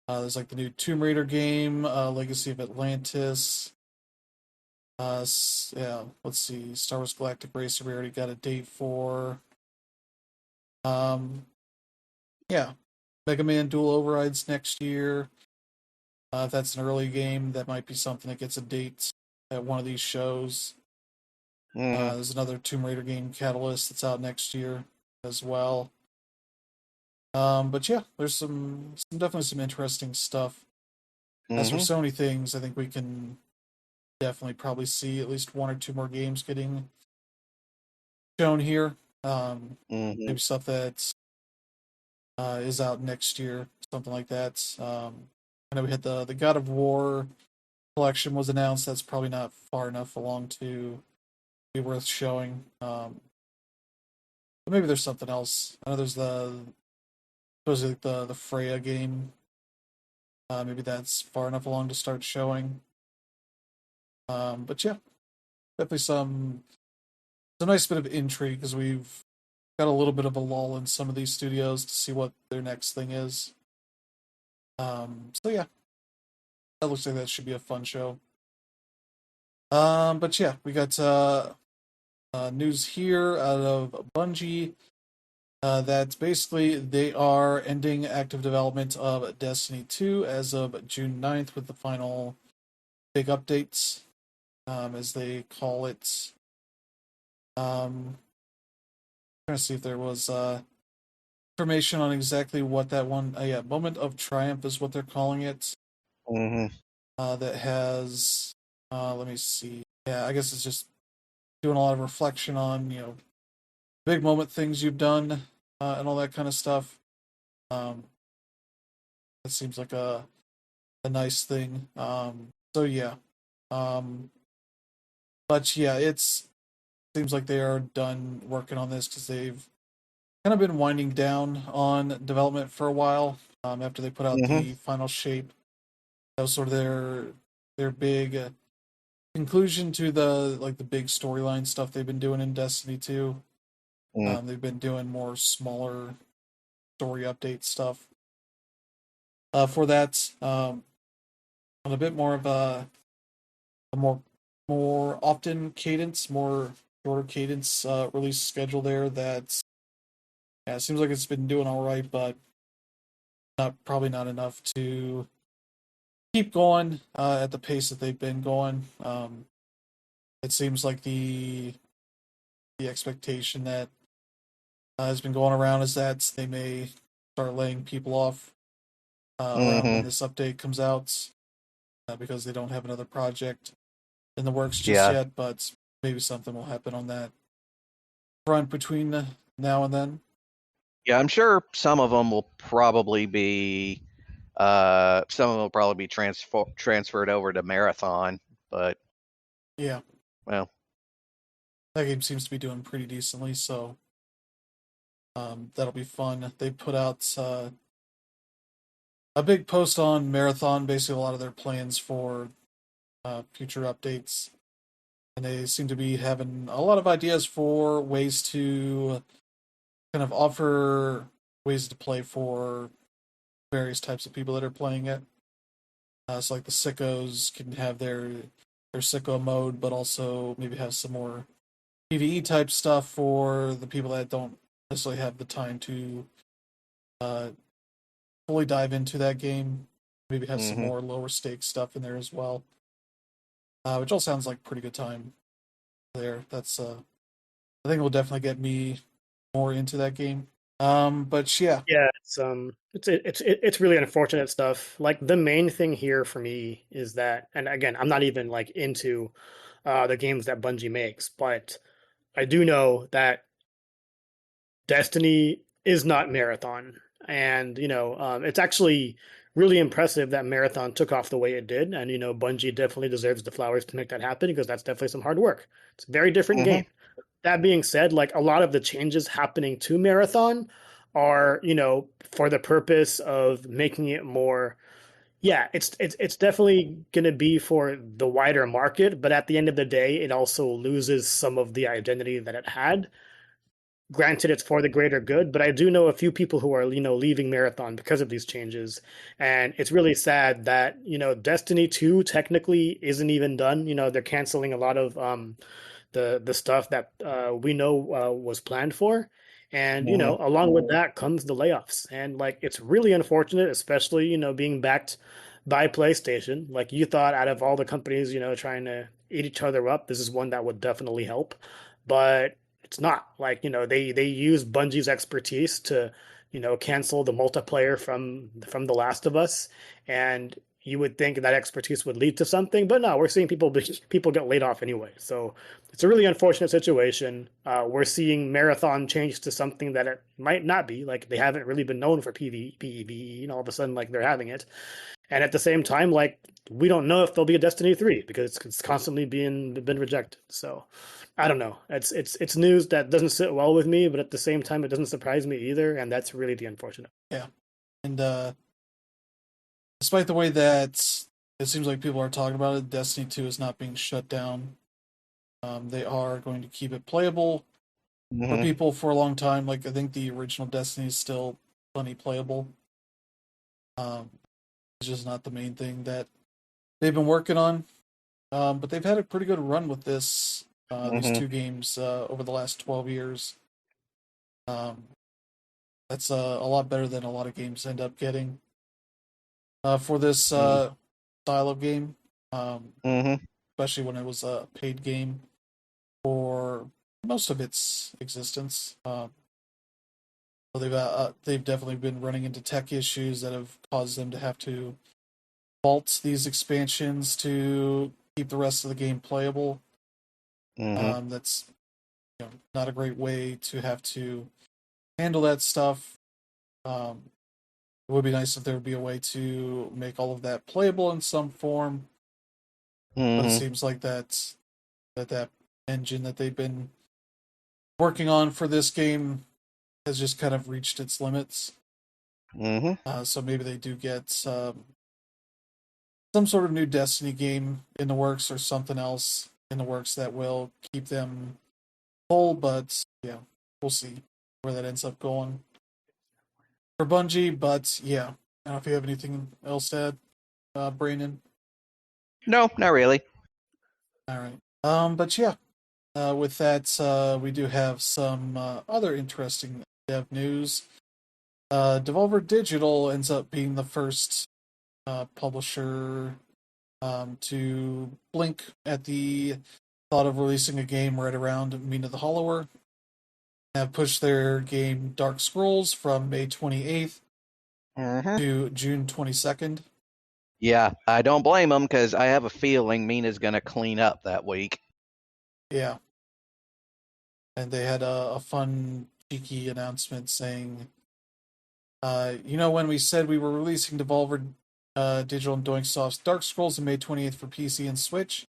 There's like the new Tomb Raider game, Legacy of Atlantis. Yeah, let's see. Star Wars Galactic Racer, we already got a date for. Um, yeah, Mega Man Dual Overrides next year. If that's an early game, that might be something that gets a date at one of these shows. Mm-hmm. There's another Tomb Raider game, Catalyst, that's out next year as well. But yeah, there's some definitely some interesting stuff. As for Mm-hmm. Sony things, I think we can definitely probably see at least one or two more games getting shown here. Mm-hmm. Maybe stuff that is out next year, something like that. I know we had the God of War collection was announced. That's probably not far enough along to be worth showing. But maybe there's something else. I know there's supposedly the Freya game. Maybe that's far enough along to start showing. But yeah, definitely some nice bit of intrigue, because we've got a little bit of a lull in some of these studios to see what their next thing is. So yeah, that looks like that should be a fun show. But yeah, we got news here out of Bungie. That's basically they are ending active development of Destiny 2 as of June 9th with the final big updates, as they call it. Trying to see if there was information on exactly what that one. Yeah, Moment of Triumph is what they're calling it. Mm-hmm. That has. Let me see. Yeah, I guess it's just doing a lot of reflection on big moment things you've done and all that kind of stuff. Um, that seems like a nice thing. So yeah. Um, but yeah, it's seems like they are done working on this, because they've kind of been winding down on development for a while. After they put out Mm-hmm. the final shape, that was sort of their big conclusion to the big storyline stuff they've been doing in Destiny 2. They've been doing more smaller story update stuff for that. On a bit more of a more often cadence, more shorter cadence release schedule there. That it seems like it's been doing all right, but probably not enough to keep going at the pace that they've been going. It seems like the expectation that has been going around is that they may start laying people off around when this update comes out because they don't have another project in the works just yet, but maybe something will happen on that front between now and then. Yeah, I'm sure some of them will probably be transferred over to Marathon, but yeah, well, that game seems to be doing pretty decently, so that'll be fun. They put out a big post on Marathon, basically a lot of their plans for future updates, and they seem to be having a lot of ideas for ways to kind of offer ways to play for various types of people that are playing it. So like the sickos can have their sicko mode, but also maybe have some more PvE type stuff for the people that don't necessarily have the time to uh, fully dive into that game. Maybe have some more lower stakes stuff in there as well, which all sounds like pretty good time there. That's I think it will definitely get me more into that game. But yeah, it's really unfortunate stuff. Like the main thing here for me is that, and again, I'm not even like into the games that Bungie makes, but I do know that Destiny is not Marathon, and it's actually really impressive that Marathon took off the way it did, and Bungie definitely deserves the flowers to make that happen because that's definitely some hard work. It's a very different game. That being said, like a lot of the changes happening to Marathon are, for the purpose of making it more. Yeah, it's definitely going to be for the wider market, but at the end of the day, it also loses some of the identity that it had. Granted, it's for the greater good, but I do know a few people who are, leaving Marathon because of these changes. And it's really sad that, Destiny 2 technically isn't even done. They're canceling a lot of the stuff that we know was planned for. And, along with that comes the layoffs. And like it's really unfortunate, especially, being backed by PlayStation. Like you thought out of all the companies, trying to eat each other up, this is one that would definitely help. But it's not. Like, they use Bungie's expertise to, cancel the multiplayer from The Last of Us. And you would think that expertise would lead to something, but no, we're seeing people get laid off anyway. So it's a really unfortunate situation. We're seeing Marathon change to something that it might not be. Like they haven't really been known for PvE, and all of a sudden, like they're having it. And at the same time, like we don't know if there'll be a Destiny 3 because it's constantly been rejected. So I don't know. It's news that doesn't sit well with me, but at the same time, it doesn't surprise me either, and that's really the unfortunate. Yeah, and despite the way that it seems like people are talking about it, Destiny 2 is not being shut down. They are going to keep it playable for people for a long time. Like I think the original Destiny is still plenty playable. It's just not the main thing that they've been working on. But they've had a pretty good run with these two games over the last 12 years. That's a lot better than a lot of games end up getting for this style of game, especially when it was a paid game for most of its existence. So they've definitely been running into tech issues that have caused them to have to vault these expansions to keep the rest of the game playable. That's not a great way to have to handle that stuff. It would be nice if there would be a way to make all of that playable in some form, but it seems like that engine that they've been working on for this game has just kind of reached its limits. So maybe they do get some sort of new Destiny game in the works or something else in the works that will keep them whole. But yeah, we'll see where that ends up going for Bungie. But yeah, I don't know if you have anything else to add, Brandon. No, not really. All right. But yeah, with that, we do have some other interesting dev news. Devolver Digital ends up being the first publisher to blink at the thought of releasing a game right around Mina the Hollower. Have pushed their game Dark Scrolls from May 28th to June 22nd. Yeah, I don't blame them because I have a feeling Mina's going to clean up that week. Yeah. And they had a fun, cheeky announcement saying, when we said we were releasing Devolver Digital and Doink Soft's Dark Scrolls on May 28th for PC and Switch,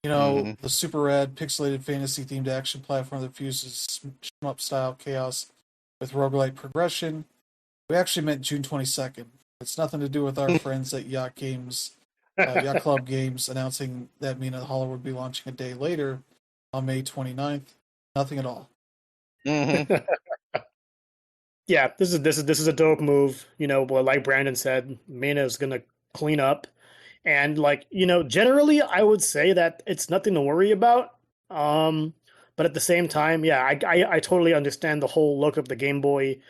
the super rad pixelated fantasy themed action platform that fuses shmup style chaos with roguelite progression, we actually meant June 22nd. It's nothing to do with our friends at Yacht Club Games announcing that Mina the Hollower would be launching a day later on May 29th. Nothing at all. Yeah, this is a dope move. Like Brandon said, Mina is gonna clean up, and generally, I would say that it's nothing to worry about. But at the same time, yeah, I totally understand the whole look of the Game Boy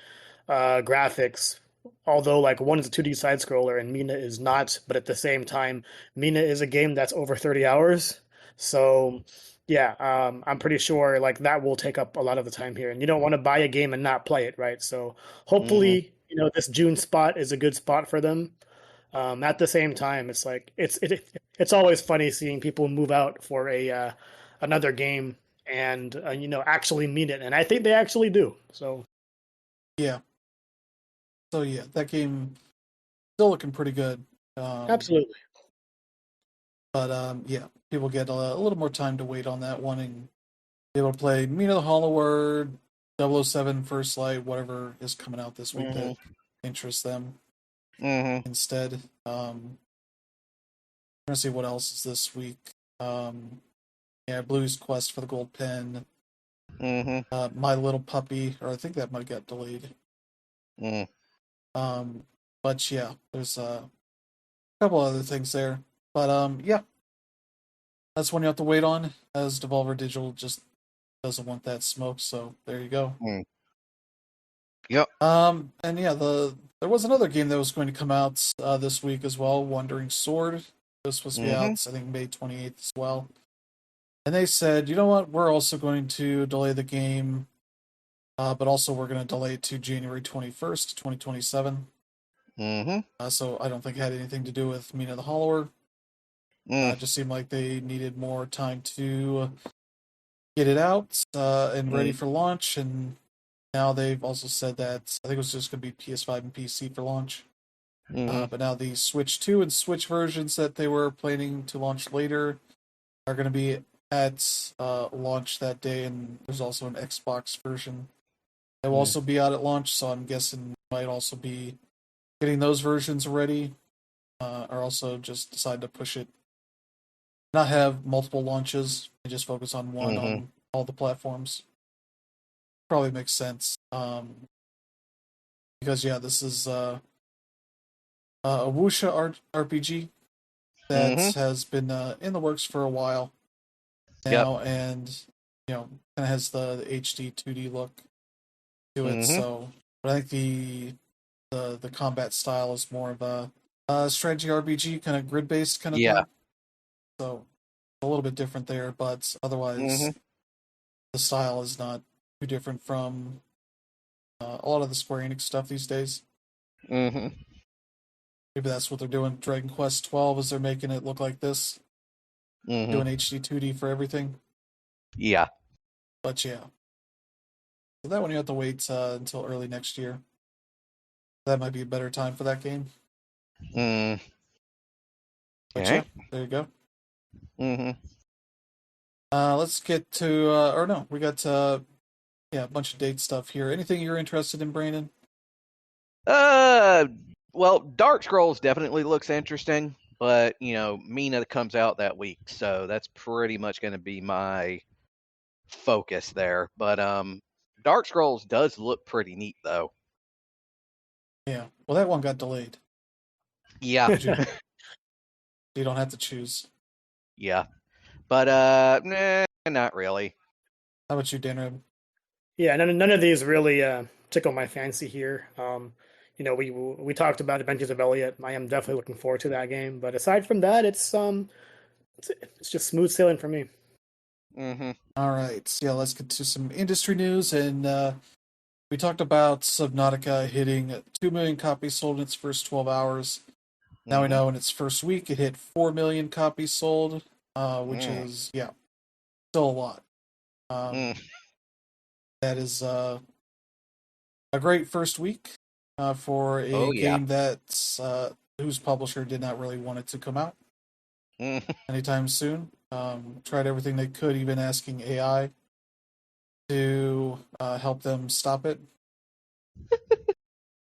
graphics. Although one is a 2D side scroller and Mina is not, but at the same time, Mina is a game that's over 30 hours. So yeah, I'm pretty sure that will take up a lot of the time here. And you don't want to buy a game and not play it, right? So hopefully, this June spot is a good spot for them. At the same time, it's always funny seeing people move out for a another game and actually mean it, and I think they actually do. So yeah. So yeah, that game still looking pretty good. Absolutely. But yeah, people get a little more time to wait on that one and be able to play Mina the Hollower, 007 First Light, whatever is coming out this week that interests them instead. I'm trying to see what else is this week. Yeah, Blue's Quest for the Gold Pen. My Little Puppy, or I think that might get delayed. But yeah, there's a couple other things there. But yeah, that's one you have to wait on, as Devolver Digital just doesn't want that smoke. So there you go. Yep. And yeah, there was another game that was going to come out this week as well, Wandering Sword. This was supposed to be out, I think, May 28th as well. And they said, you know what, we're also going to delay the game, but also we're going to delay it to January 21st, 2027. So I don't think it had anything to do with Mina the Hollower. It just seemed like they needed more time to get it out and ready for launch. And now they've also said that I think it was just going to be PS5 and PC for launch. But now the Switch 2 and Switch versions that they were planning to launch later are going to be at launch that day. And there's also an Xbox version that will also be out at launch. So I'm guessing might also be getting those versions ready, or also just decide to push it, not have multiple launches and just focus on one on all the platforms. Probably makes sense. Because yeah, this is a wuxia RPG that has been in the works for a while now, and kind of has the HD 2D look to it. So, but I think the combat style is more of a strategy RPG, kind of grid based kind of thing. So a little bit different there, but otherwise the style is not too different from a lot of the Square Enix stuff these days. Maybe that's what they're doing. Dragon Quest 12 is they're making it look like this, doing HD 2D for everything. Yeah, but yeah, so that one you have to wait until early next year. That might be a better time for that game. But yeah, there you go. Let's get to or no, we got a bunch of date stuff here. Anything you're interested in, Brandon? Well, Dark Scrolls definitely looks interesting, but Mina comes out that week, so that's pretty much going to be my focus there. But Dark Scrolls does look pretty neat, though. Yeah. Well, that one got delayed. Yeah. You don't have to choose. Yeah. But, not really. How about you, Dan? Yeah, none of these really tickle my fancy here. We talked about Adventures of Elliot. I am definitely looking forward to that game. But aside from that, it's just smooth sailing for me. Mm-hmm. All right. So, yeah, let's get to some industry news. And we talked about Subnautica hitting 2 million copies sold in its first 12 hours. Now we know in its first week it hit 4 million copies sold, which is, still a lot. That is a great first week for a game that's whose publisher did not really want it to come out anytime soon. Tried everything they could, even asking AI to help them stop it.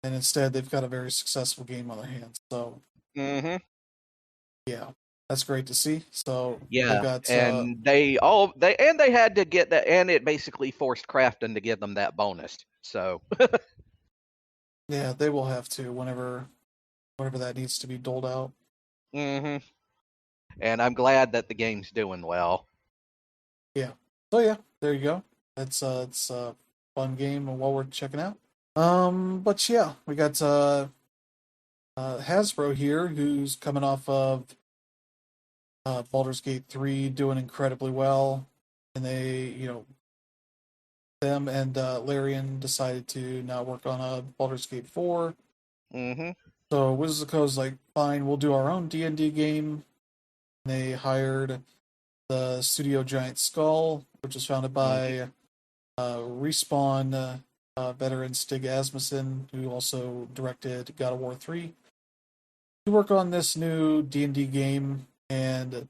And instead, they've got a very successful game on their hands. So, yeah, that's great to see. So, yeah, got, and they had to get that, and it basically forced Crafton to give them that bonus. So, yeah, they will have to whenever that needs to be doled out. and I'm glad that the game's doing well. Yeah. So yeah, there you go. It's a fun game and well worth checking out. But yeah, we got Hasbro here, who's coming off of Baldur's Gate 3, doing incredibly well, and them and Larian decided to now work on Baldur's Gate 4. So Wizards of the Coast's like, fine, we'll do our own D&D game. And they hired the studio Giant Skull, which was founded by Respawn veteran Stig Asmussen, who also directed God of War 3, to work on this new D&D game, and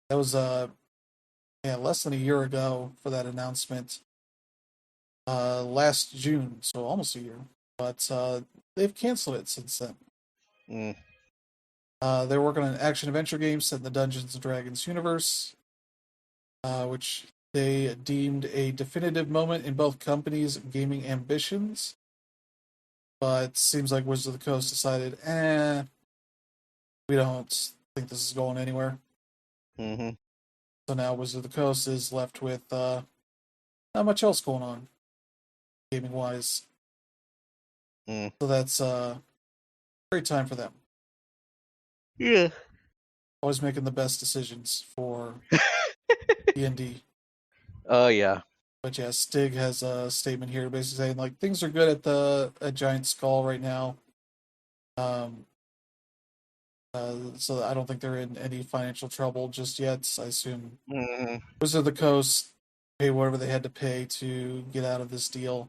that was less than a year ago for that announcement, last June, so almost a year, but they've canceled it since then. They're working on an action-adventure game set in the Dungeons & Dragons universe, which they deemed a definitive moment in both companies' gaming ambitions. But seems like Wizards of the Coast decided, we don't think this is going anywhere. So now Wizards of the Coast is left with not much else going on, gaming-wise. So that's a great time for them. Yeah. Always making the best decisions for D&D. Oh, yeah. But yeah, Stig has a statement here basically saying, like, things are good at Giant Skull right now. So I don't think they're in any financial trouble just yet. I assume Wizards of the Coast pay whatever they had to pay to get out of this deal.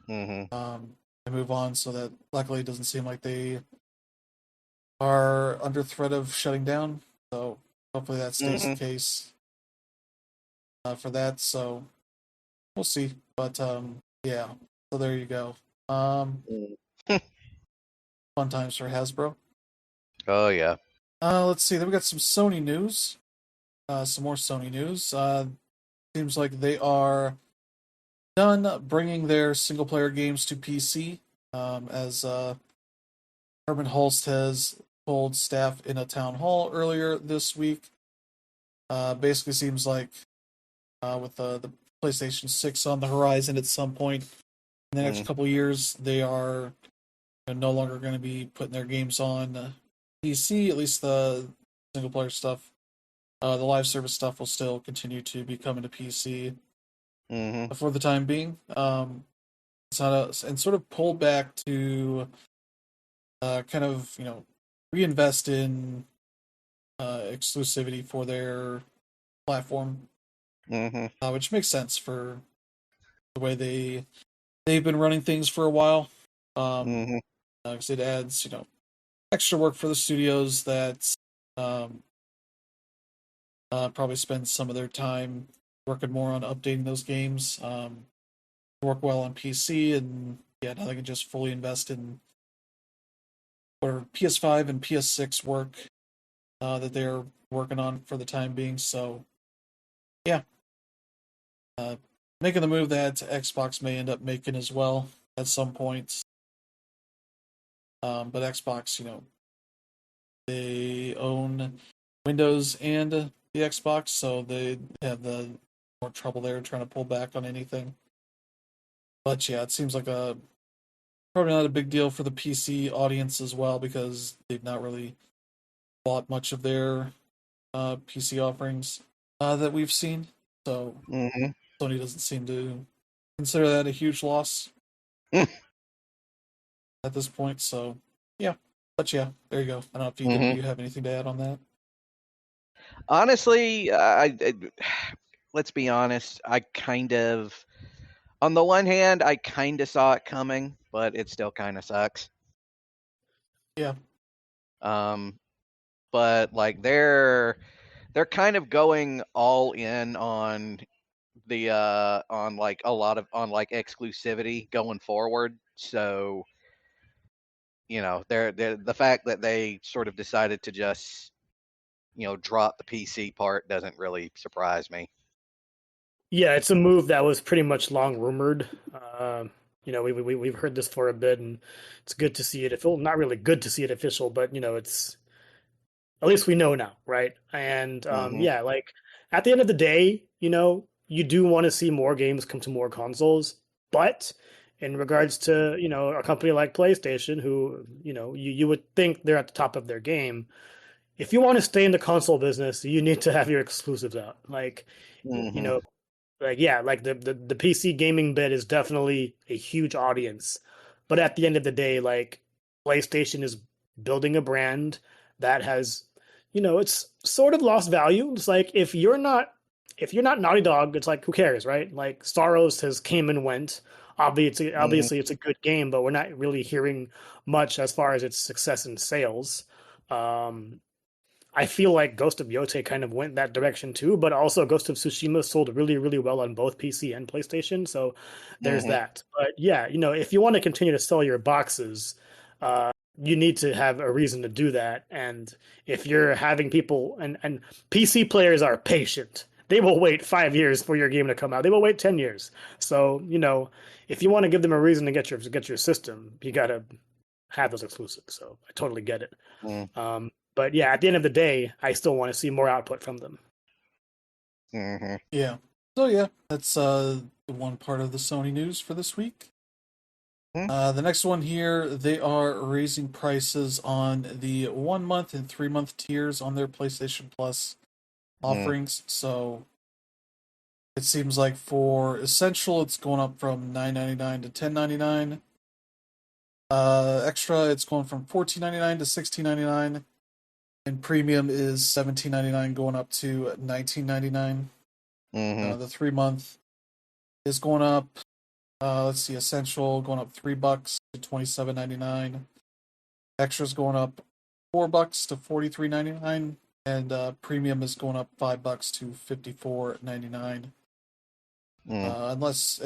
And move on, so that luckily it doesn't seem like they are under threat of shutting down. So hopefully that stays the case for that. So we'll see. But yeah, so there you go. Fun times for Hasbro. Oh, yeah. Let's see. Then we got some Sony news. Some more Sony news. Seems like they are done bringing their single-player games to PC, as Herman Holst has told staff in a town hall earlier this week. Basically seems like with the PlayStation 6 on the horizon at some point in the next couple years, they are no longer going to be putting their games on PC, at least the single-player stuff. The live service stuff will still continue to be coming to PC for the time being. And sort of pull back to kind of, reinvest in exclusivity for their platform, which makes sense for the way they've been running things for a while. Because it adds, extra work for the studios that probably spend some of their time working more on updating those games, work well on PC, and now they can just fully invest in whatever PS5 and PS6 work that they're working on for the time being. So, yeah, making the move that Xbox may end up making as well at some point. But Xbox, they own Windows and the Xbox, so they have the more trouble there trying to pull back on anything. But yeah, it seems like probably not a big deal for the PC audience as well because they've not really bought much of their PC offerings that we've seen. So Sony doesn't seem to consider that a huge loss at this point. So yeah, but yeah, there you go. I don't know if either of you have anything to add on that. Honestly, let's be honest. On the one hand, I kind of saw it coming, but it still kind of sucks. Yeah. But like they're kind of going all in on the on like a lot of on like exclusivity going forward. So they're the fact that they sort of decided to just drop the PC part doesn't really surprise me. Yeah, it's a move that was pretty much long rumored. We've heard this for a bit, and it's good to see it. Not really good to see it official, but it's at least we know now, right? And yeah, like at the end of the day, you do want to see more games come to more consoles, but in regards to a company like PlayStation, who you would think they're at the top of their game. If you want to stay in the console business, you need to have your exclusives out. Like, the PC gaming bit is definitely a huge audience, but at the end of the day, like PlayStation is building a brand that has, it's sort of lost value. It's like if you're not Naughty Dog, it's like who cares, right? Like Staros has came and went. Obviously, it's a good game, but we're not really hearing much as far as its success in sales. I feel like Ghost of Yotei kind of went that direction too, but also Ghost of Tsushima sold really, really well on both PC and PlayStation. So there's that. But yeah, if you want to continue to sell your boxes, you need to have a reason to do that. And if you're having people and PC players are patient, they will wait 5 years for your game to come out. They will wait 10 years. So, if you want to give them a reason to get your system, you got to have those exclusives. So I totally get it. But yeah, at the end of the day, I still want to see more output from them. Yeah. So yeah, that's the one part of the Sony news for this week. The next one here, they are raising prices on the 1 month and 3 month tiers on their PlayStation Plus offerings. So it seems like for Essential, it's going up from $9.99 to $10.99. Extra, it's going from $14.99 to $16.99. And Premium is $17.99 going up to $19.99. The 3 month is going up. Let's see, Essential going up $3 to $27.99. Extra's going up $4 to $43.99, and Premium is going up $5 to $54.99. Unless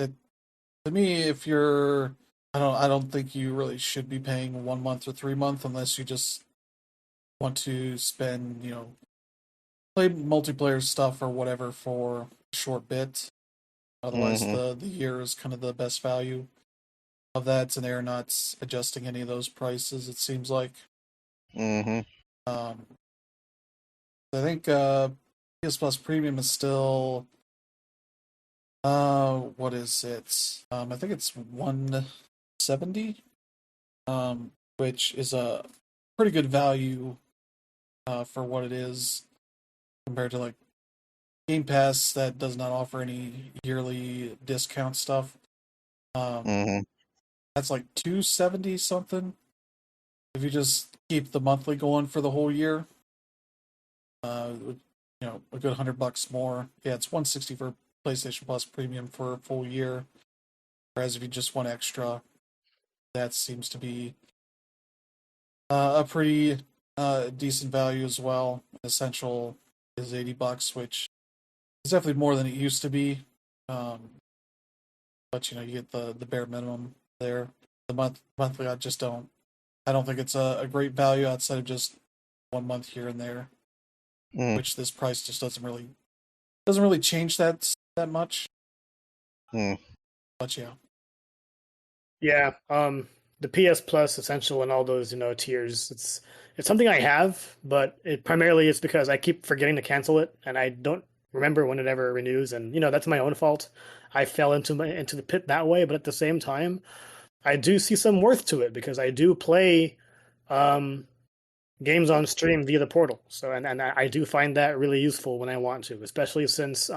to me, if you're, I don't think you really should be paying 1 month or 3 month unless you just want to spend, play multiplayer stuff or whatever for a short bit. Otherwise, the year is kind of the best value of that, and they're not adjusting any of those prices, it seems like. I think PS Plus Premium is still, what is it? I think it's $170, which is a pretty good value for what it is compared to like Game Pass that does not offer any yearly discount stuff. That's like $270 something. If you just keep the monthly going for the whole year, a good $100 more. Yeah, it's $160 for PlayStation Plus Premium for a full year. Whereas if you just want extra, that seems to be a pretty decent value as well. Essential is $80, which is definitely more than it used to be. But you get the bare minimum there. The monthly, I don't think it's a great value outside of just 1 month here and there. Which this price just doesn't really change that much. But yeah. Yeah, the PS Plus Essential and all those tiers. It's something I have, but it primarily is because I keep forgetting to cancel it, and I don't remember when it ever renews, and that's my own fault. I fell into the pit that way, but at the same time, I do see some worth to it because I do play um, games on stream via the portal. So and I do find that really useful when I want to, especially since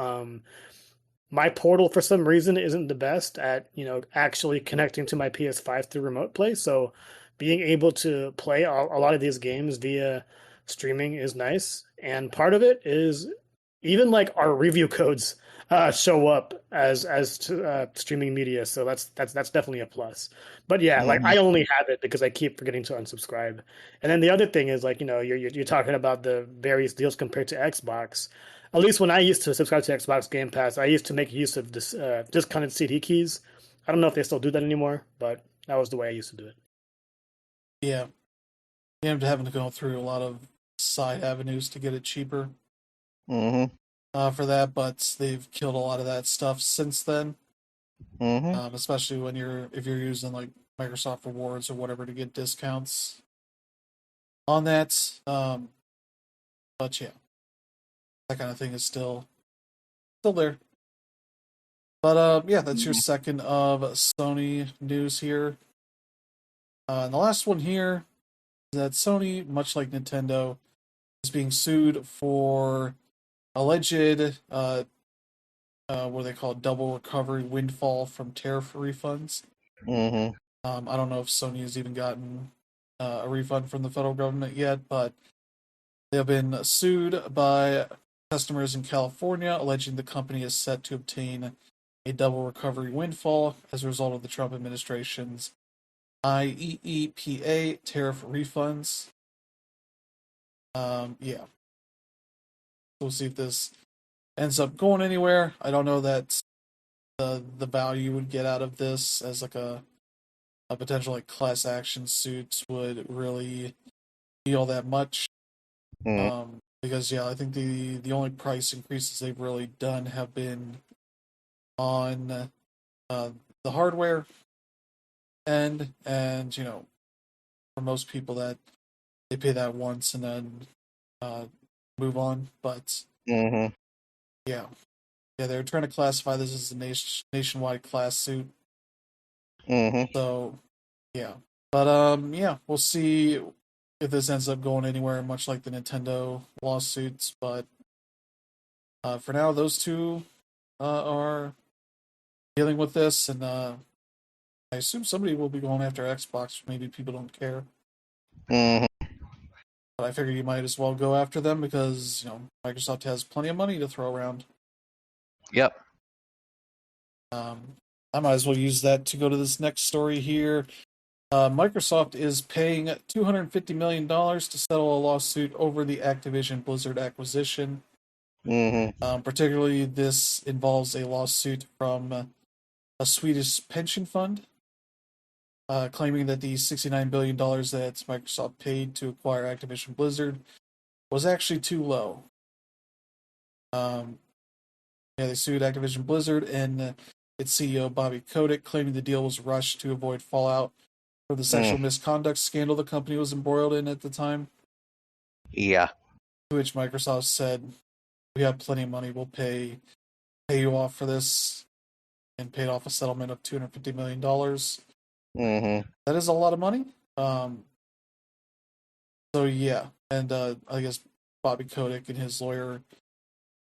my portal for some reason isn't the best at actually connecting to my PS5 through remote play. So being able to play a lot of these games via streaming is nice, and part of it is even like our review codes show up as streaming media. So that's definitely a plus. But yeah, like I only have it because I keep forgetting to unsubscribe. And then the other thing is like you're talking about the various deals compared to Xbox. At least when I used to subscribe to Xbox Game Pass, I used to make use of this discounted CD keys. I don't know if they still do that anymore, but that was the way I used to do it. Yeah. You end up having to go through a lot of side avenues to get it cheaper for that, but they've killed a lot of that stuff since then. Especially when if you're using like Microsoft Rewards or whatever to get discounts on that. But yeah, that kind of thing is still there. But yeah, that's your second of Sony news here. And the last one here is that Sony, much like Nintendo, is being sued for alleged what they call double recovery windfall from tariff refunds. I don't know if Sony has even gotten a refund from the federal government yet, but they have been sued by customers in California, alleging the company is set to obtain a double recovery windfall as a result of the Trump administration's IEEPA tariff refunds. Yeah. We'll see if this ends up going anywhere. I don't know that the value would get out of this as like a potential like class action suit would really be all that much. Because yeah, I think the only price increases they've really done have been on the hardware end, and for most people that they pay that once and then move on. But yeah, they're trying to classify this as a nationwide class suit. So yeah, but yeah, we'll see if this ends up going anywhere, much like the Nintendo lawsuits. But for now, those two are dealing with this, and I assume somebody will be going after Xbox. Maybe people don't care. But I figure you might as well go after them because Microsoft has plenty of money to throw around. Yep. I might as well use that to go to this next story here. Microsoft is paying $250 million to settle a lawsuit over the Activision Blizzard acquisition. Particularly, this involves a lawsuit from a Swedish pension fund, claiming that the $69 billion that Microsoft paid to acquire Activision Blizzard was actually too low. They sued Activision Blizzard and its CEO Bobby Kotick, claiming the deal was rushed to avoid fallout for the sexual misconduct scandal the company was embroiled in at the time. Yeah. To which Microsoft said, "We have plenty of money. We'll pay you off for this," and paid off a settlement of $250 million. That is a lot of money. So yeah, and I guess Bobby Kotick and his lawyer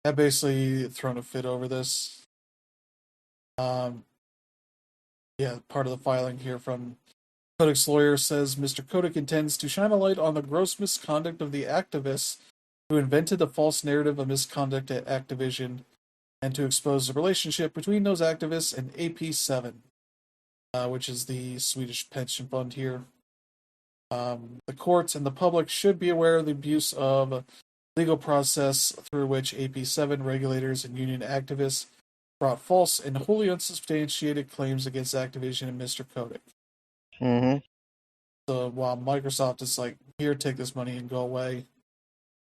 have basically thrown a fit over this. Yeah, part of the filing here from Kotick's lawyer says Mr. Kotick intends to shine a light on the gross misconduct of the activists who invented the false narrative of misconduct at Activision, and to expose the relationship between those activists and AP7, which is the Swedish pension fund here. The courts and the public should be aware of the abuse of legal process through which AP7 regulators and union activists brought false and wholly unsubstantiated claims against Activision and Mr. Kotick. So while Microsoft is like, here, take this money and go away,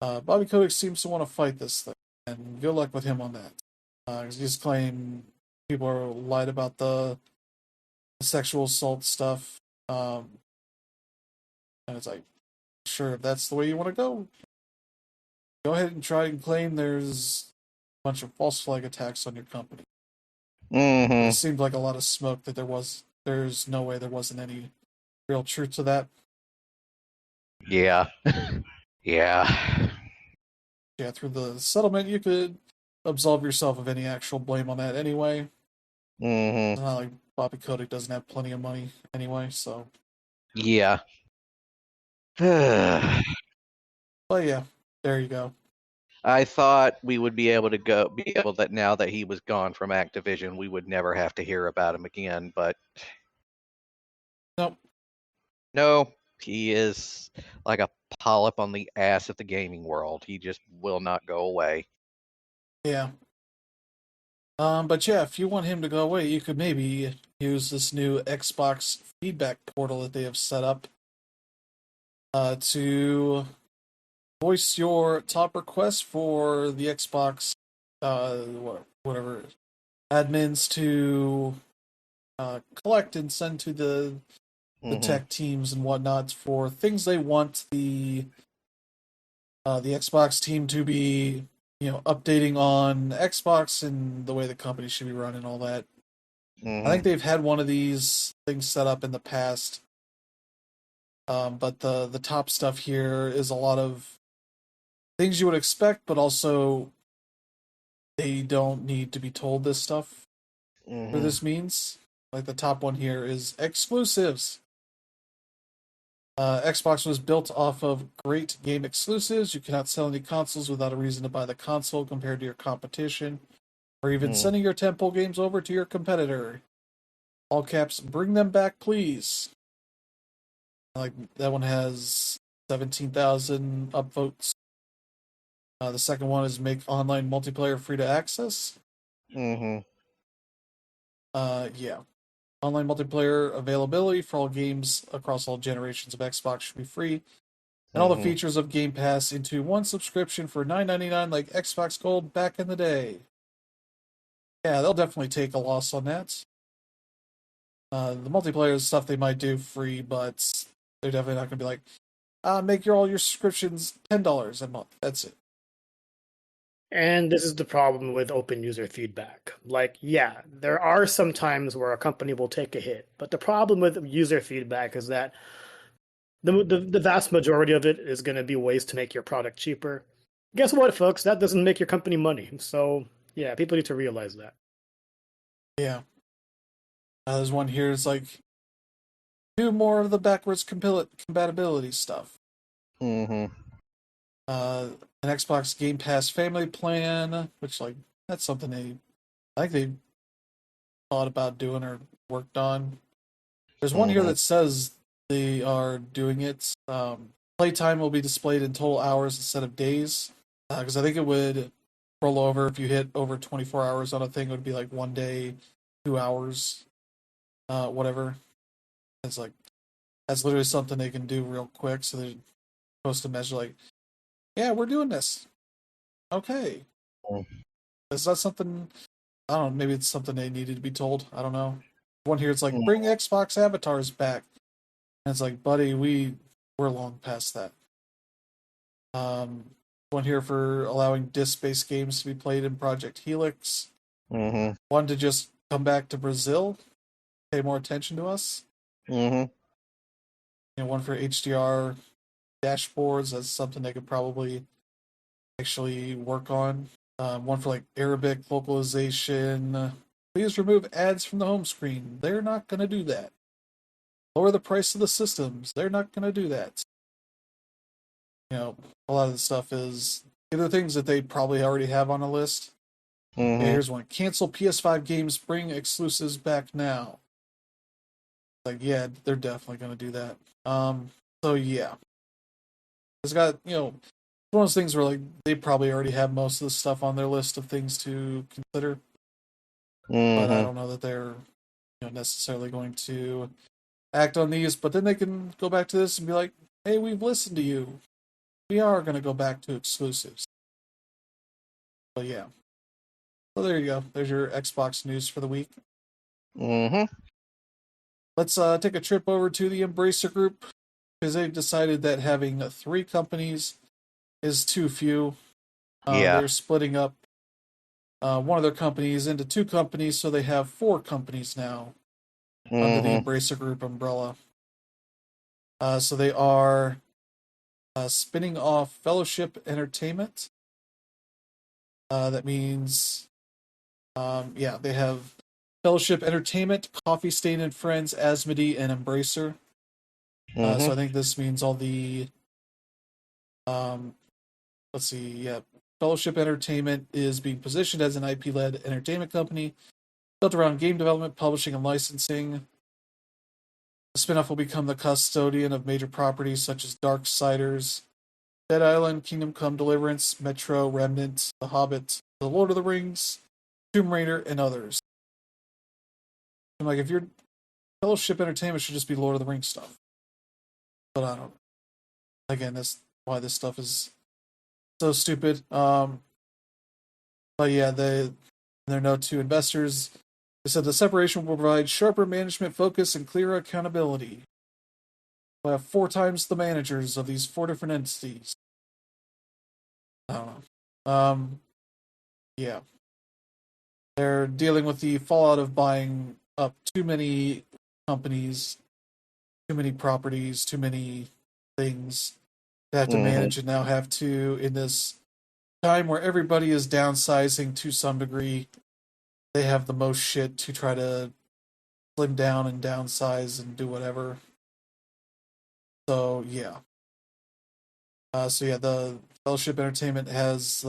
Bobby Kotick seems to want to fight this thing, and good luck with him on that. His claim people are lied about the sexual assault stuff. And it's like, sure, if that's the way you want to go ahead and try and claim there's a bunch of false flag attacks on your company. It seemed like a lot of smoke that there's no way there wasn't any real truth to that. Yeah. Yeah. Yeah, through the settlement, you could absolve yourself of any actual blame on that anyway. It's not like Bobby Kotick doesn't have plenty of money anyway, so. Yeah. But yeah, there you go. I thought we would be able that now that he was gone from Activision, we would never have to hear about him again, but nope. No, he is like a polyp on the ass of the gaming world. He just will not go away. Yeah. But yeah, if you want him to go away, you could maybe use this new Xbox feedback portal that they have set up to voice your top requests for the Xbox, whatever, admins to collect and send to the tech teams and whatnot for things they want the Xbox team to be, updating on Xbox and the way the company should be run and all that. I think they've had one of these things set up in the past, but the top stuff here is a lot of things you would expect, but also they don't need to be told this stuff for this means. Like the top one here is exclusives. Xbox was built off of great game exclusives. You cannot sell any consoles without a reason to buy the console compared to your competition, or even sending your tentpole games over to your competitor. All caps, bring them back, please. Like that one has 17,000 upvotes. The second one is make online multiplayer free to access. Yeah. Online multiplayer availability for all games across all generations of Xbox should be free. And all the features of Game Pass into one subscription for $9.99 like Xbox Gold back in the day. Yeah, they'll definitely take a loss on that. The multiplayer stuff they might do free, but they're definitely not going to be like, make all your subscriptions $10 a month. That's it. And this is the problem with open user feedback. Like, yeah, there are some times where a company will take a hit, but the problem with user feedback is that the vast majority of it is going to be ways to make your product cheaper. Guess what, folks? That doesn't make your company money. So, yeah, people need to realize that. Yeah. There's one here. It's like, do more of the backwards compatibility stuff. An Xbox Game Pass family plan, which that's something I think they thought about doing or worked on. There's one here that says they are doing it. Playtime will be displayed in total hours instead of days, because I think it would roll over if you hit over 24 hours on a thing. It would be like 1 day, 2 hours, whatever. It's like that's literally something they can do real quick. So they're supposed to measure like, yeah, we're doing this. Okay. Is that something? I don't know. Maybe it's something they needed to be told. I don't know. One here, it's like bring Xbox avatars back, and it's like, buddy, we're long past that. One here for allowing disc-based games to be played in Project Helix. One to just come back to Brazil, pay more attention to us. One for HDR dashboards. That's something they could probably actually work on. One for like Arabic localization. Please remove ads from the home screen. They're not going to do that. Lower the price of the systems. They're not going to do that. A lot of the stuff is either things that they probably already have on a list. Okay, here's one. Cancel PS5 games. Bring exclusives back now. Like, yeah, they're definitely going to do that. So yeah. It's got, one of those things where like they probably already have most of the stuff on their list of things to consider. But I don't know that they're necessarily going to act on these. But then they can go back to this and be like, hey, we've listened to you. We are going to go back to exclusives. But yeah. So there you go. There's your Xbox news for the week. Mm-hmm. Let's take a trip over to the Embracer Group, because they've decided that having 3 companies is too few. Yeah. They're splitting up one of their companies into 2 companies, so they have 4 companies now under the Embracer Group umbrella. So they are spinning off Fellowship Entertainment. That means, they have Fellowship Entertainment, Coffee Stain and Friends, Asmodee, and Embracer. So I think this means all the, Fellowship Entertainment is being positioned as an IP-led entertainment company built around game development, publishing, and licensing. The spinoff will become the custodian of major properties such as Darksiders, Dead Island, Kingdom Come Deliverance, Metro, Remnant, The Hobbit, The Lord of the Rings, Tomb Raider, and others. I'm like, if your Fellowship Entertainment should just be Lord of the Rings stuff. But I don't. Again, that's why this stuff is so stupid. But yeah, in their note to investors, they said the separation will provide sharper management focus and clearer accountability. We'll have 4 times the managers of these 4 different entities. I don't know. Yeah. They're dealing with the fallout of buying up too many companies, too many properties, too many things they have to manage, and now have to, in this time where everybody is downsizing to some degree, they have the most shit to try to slim down and downsize and do whatever. So yeah. The Fellowship Entertainment has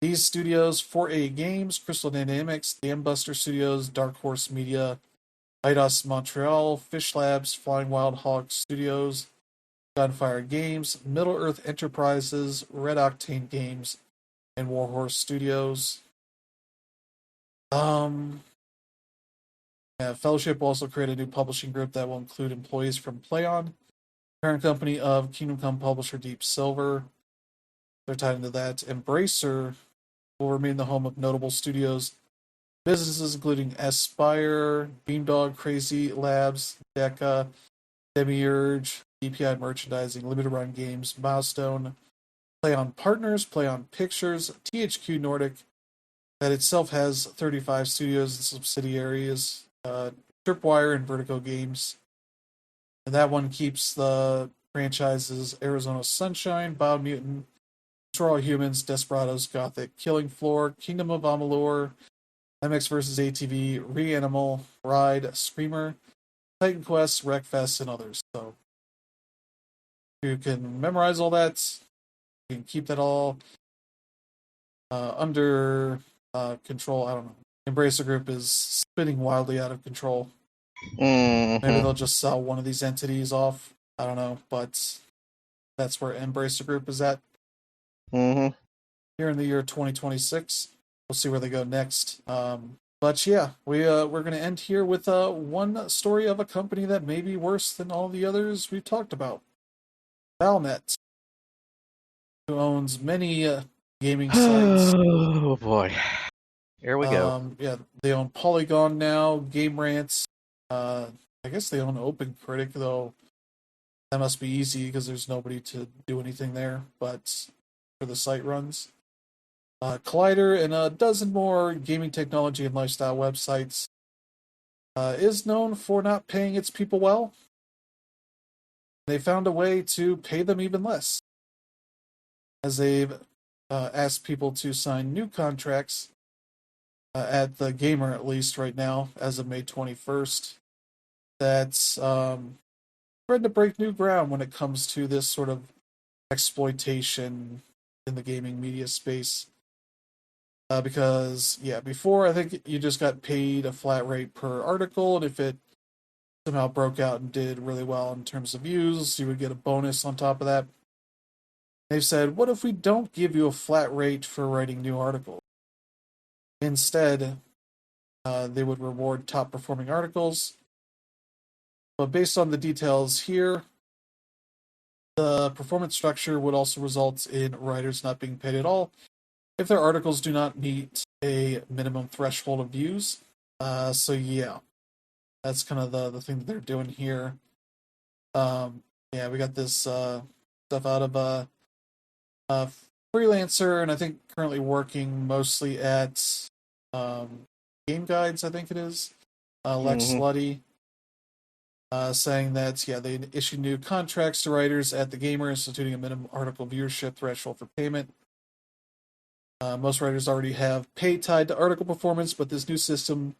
these studios: 4A Games, Crystal Dynamics, Dambuster Studios, Dark Horse Media, Eidos Montreal, Fish Labs, Flying Wild Hog Studios, Gunfire Games, Middle Earth Enterprises, Red Octane Games, and Warhorse Studios. Fellowship will also create a new publishing group that will include employees from PlayOn, parent company of Kingdom Come publisher Deep Silver. They're tied into that. Embracer will remain the home of notable studios, businesses including Aspire, Beamdog, Crazy Labs, Deca, Demiurge, DPI Merchandising, Limited Run Games, Milestone, PlayOn Partners, PlayOn Pictures, THQ Nordic, that itself has 35 studios and subsidiaries, Tripwire and Vertigo Games. And that one keeps the franchises Arizona Sunshine, Biomutant, Destroy All Humans, Desperados, Gothic, Killing Floor, Kingdom of Amalur, MX vs. ATV, Reanimal, Ride, Screamer, Titan Quest, Wreckfest, and others. So you can memorize all that. You can keep that all under control. I don't know. Embracer Group is spinning wildly out of control. Maybe they'll just sell one of these entities off. I don't know, but that's where Embracer Group is at. Here in the year 2026, we'll see where they go next. But yeah, we're going to end here with one story of a company that may be worse than all the others we've talked about. Valnet, who owns many gaming sites. Oh boy, here we go. Yeah, they own Polygon now, Game Rants. I guess they own Open Critic, though that must be easy because there's nobody to do anything there. But for the site runs, Collider and a dozen more gaming technology and lifestyle websites. Is known for not paying its people well. They found a way to pay them even less, as they've asked people to sign new contracts at the Gamer, at least right now, as of May 21st. That's trying to break new ground when it comes to this sort of exploitation in the gaming media space. Because, before I think you just got paid a flat rate per article, and if it somehow broke out and did really well in terms of views, you would get a bonus on top of that. They've said, what if we don't give you a flat rate for writing new articles? Instead, they would reward top performing articles. But based on the details here, the performance structure would also result in writers not being paid at all if their articles do not meet a minimum threshold of views. So yeah, that's kind of the thing that they're doing here. Yeah, we got this stuff out of uh, freelancer, and I think currently working mostly at Game Guides. I think it is Lex Slutty. Saying that, yeah, they issued new contracts to writers at the Gamer, instituting a minimum article viewership threshold for payment. Most writers already have pay tied to article performance, but this new system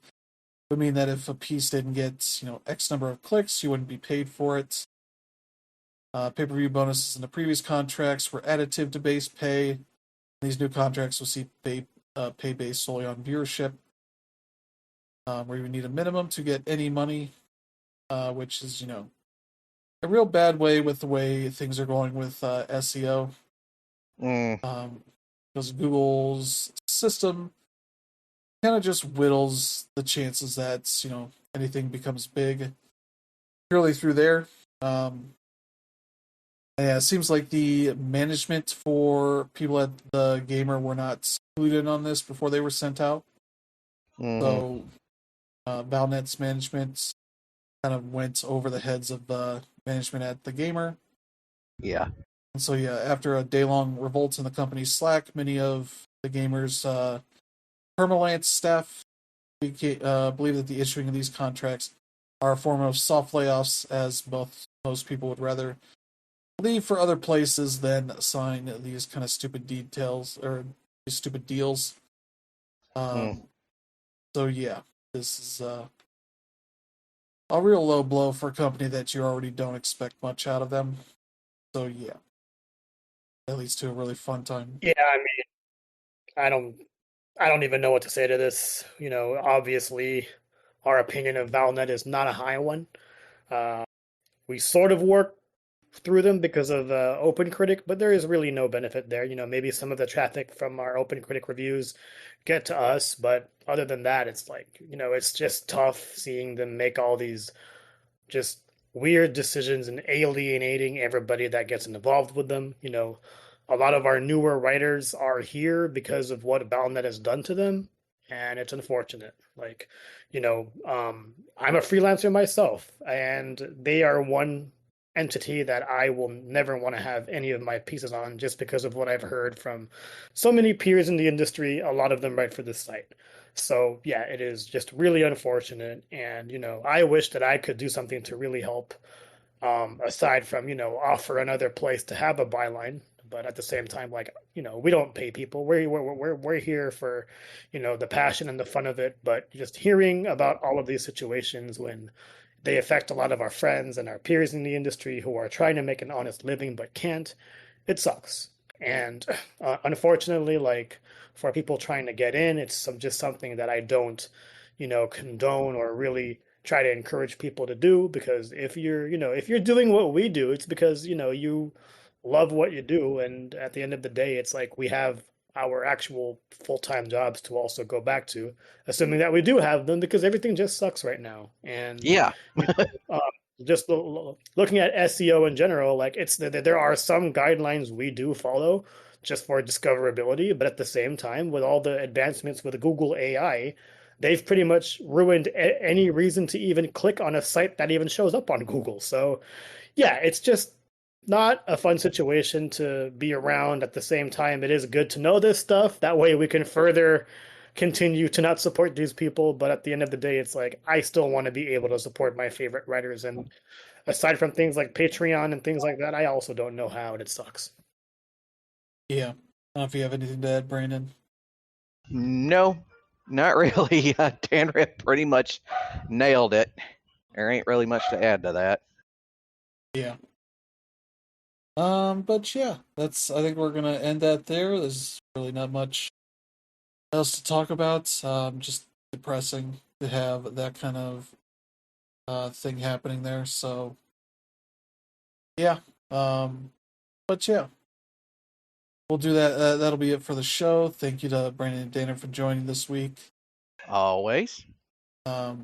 would mean that if a piece didn't get, X number of clicks, you wouldn't be paid for it. Pay-per-view bonuses in the previous contracts were additive to base pay. These new contracts will see pay based solely on viewership, where you need a minimum to get any money, which is, a real bad way with the way things are going with SEO. Because Google's system kind of just whittles the chances that, anything becomes big purely through there. Yeah, it seems like the management for people at the Gamer were not included on this before they were sent out. So Valnet's management kind of went over the heads of the management at the Gamer. Yeah. And so, yeah, after a day-long revolt in the company's Slack, many of the Gamer's Permalance staff believe that the issuing of these contracts are a form of soft layoffs, as most people would rather leave for other places than sign these kind of stupid details or these stupid deals. So yeah, this is a real low blow for a company that you already don't expect much out of them. So yeah, that leads to a really fun time. Yeah, I mean, I don't even know what to say to this. Obviously, our opinion of Valnet is not a high one. We sort of work through them because of OpenCritic, but there is really no benefit there. Maybe some of the traffic from our OpenCritic reviews get to us, but other than that, it's like, it's just tough seeing them make all these just weird decisions and alienating everybody that gets involved with them. A lot of our newer writers are here because of what Valnet has done to them, and it's unfortunate. Like, I'm a freelancer myself, and they are one entity that I will never want to have any of my pieces on just because of what I've heard from so many peers in the industry. A lot of them write for this site. So yeah, it is just really unfortunate. And, I wish that I could do something to really help, aside from, offer another place to have a byline. But at the same time, like, we don't pay people. We're here for, the passion and the fun of it. But just hearing about all of these situations when they affect a lot of our friends and our peers in the industry who are trying to make an honest living but can't, it sucks. And unfortunately, like, for people trying to get in, it's just something that I don't, condone or really try to encourage people to do, because if you're doing what we do, it's because, you love what you do. And at the end of the day, it's like we have our actual full-time jobs to also go back to, assuming that we do have them, because everything just sucks right now. And Yeah. just looking at SEO in general, like, there are some guidelines we do follow just for discoverability, but at the same time, with all the advancements with Google AI, they've pretty much ruined any reason to even click on a site that even shows up on Google. So yeah, it's just not a fun situation to be around. At the same time, it is good to know this stuff. That way we can further continue to not support these people. But at the end of the day, it's like, I still want to be able to support my favorite writers. And aside from things like Patreon and things like that, I also don't know how, and it sucks. Yeah. I don't know if you have anything to add, Brandon. No, not really. Tanrip pretty much nailed it. There ain't really much to add to that. Yeah. But yeah, I think we're gonna end that there. There's really not much else to talk about. Just depressing to have that kind of thing happening there. So yeah. But yeah, we'll do that. That'll be it for the show. Thank you to Brandon and Dana for joining this week. Always. Yeah,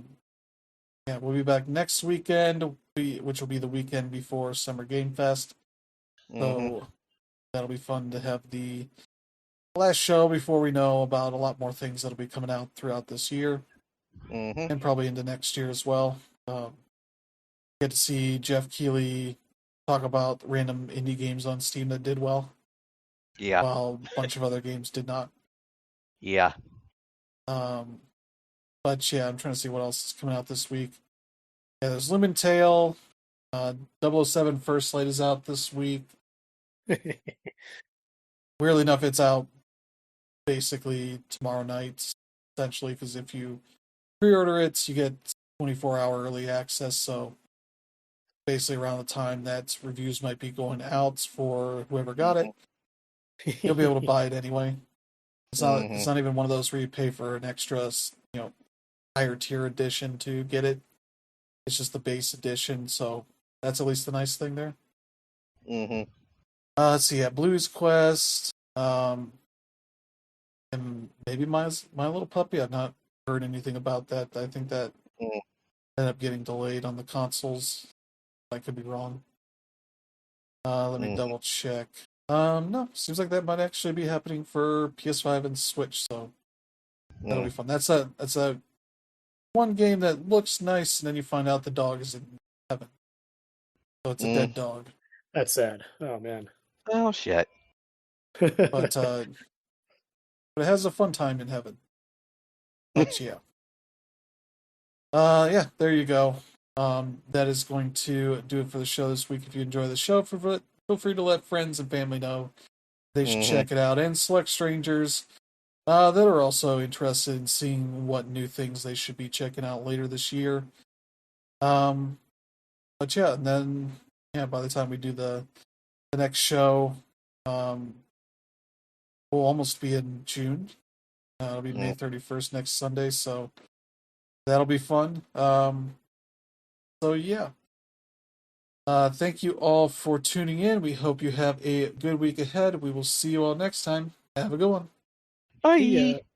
we'll be back next weekend, which will be the weekend before Summer Game Fest. So that'll be fun to have the last show before we know about a lot more things that'll be coming out throughout this year and probably into next year as well. Get to see Jeff Keighley talk about random indie games on Steam that did well. Yeah. While a bunch of other games did not. Yeah. But yeah, I'm trying to see what else is coming out this week. Yeah, there's Lumen Tale. 007 First Light is out this week. Weirdly enough, it's out basically tomorrow night, essentially, because if you pre-order it, you get 24-hour early access. So basically, around the time that reviews might be going out for whoever got it, you'll be able to buy it anyway. It's not even one of those where you pay for an extra, higher tier edition to get it. It's just the base edition, so that's at least the nice thing there. Let's see, Blues Quest, and maybe my Little Puppy. I've not heard anything about that. I think that ended up getting delayed on the consoles. I could be wrong. Let me double check. No, seems like that might actually be happening for PS5 and Switch, so that'll be fun. That's a one game that looks nice, and then you find out the dog is in heaven. So it's a dead dog. That's sad. Oh man. Oh shit. But it has a fun time in heaven. But yeah. Yeah, there you go. That is going to do it for the show this week. If you enjoy the show, feel free to let friends and family know they should check it out, and select strangers that are also interested in seeing what new things they should be checking out later this year. But yeah, and then by the time we do the next show, we'll almost be in June. It'll be May 31st next Sunday, so that'll be fun. So yeah. Thank you all for tuning in. We hope you have a good week ahead. We will see you all next time. Have a good one. Bye.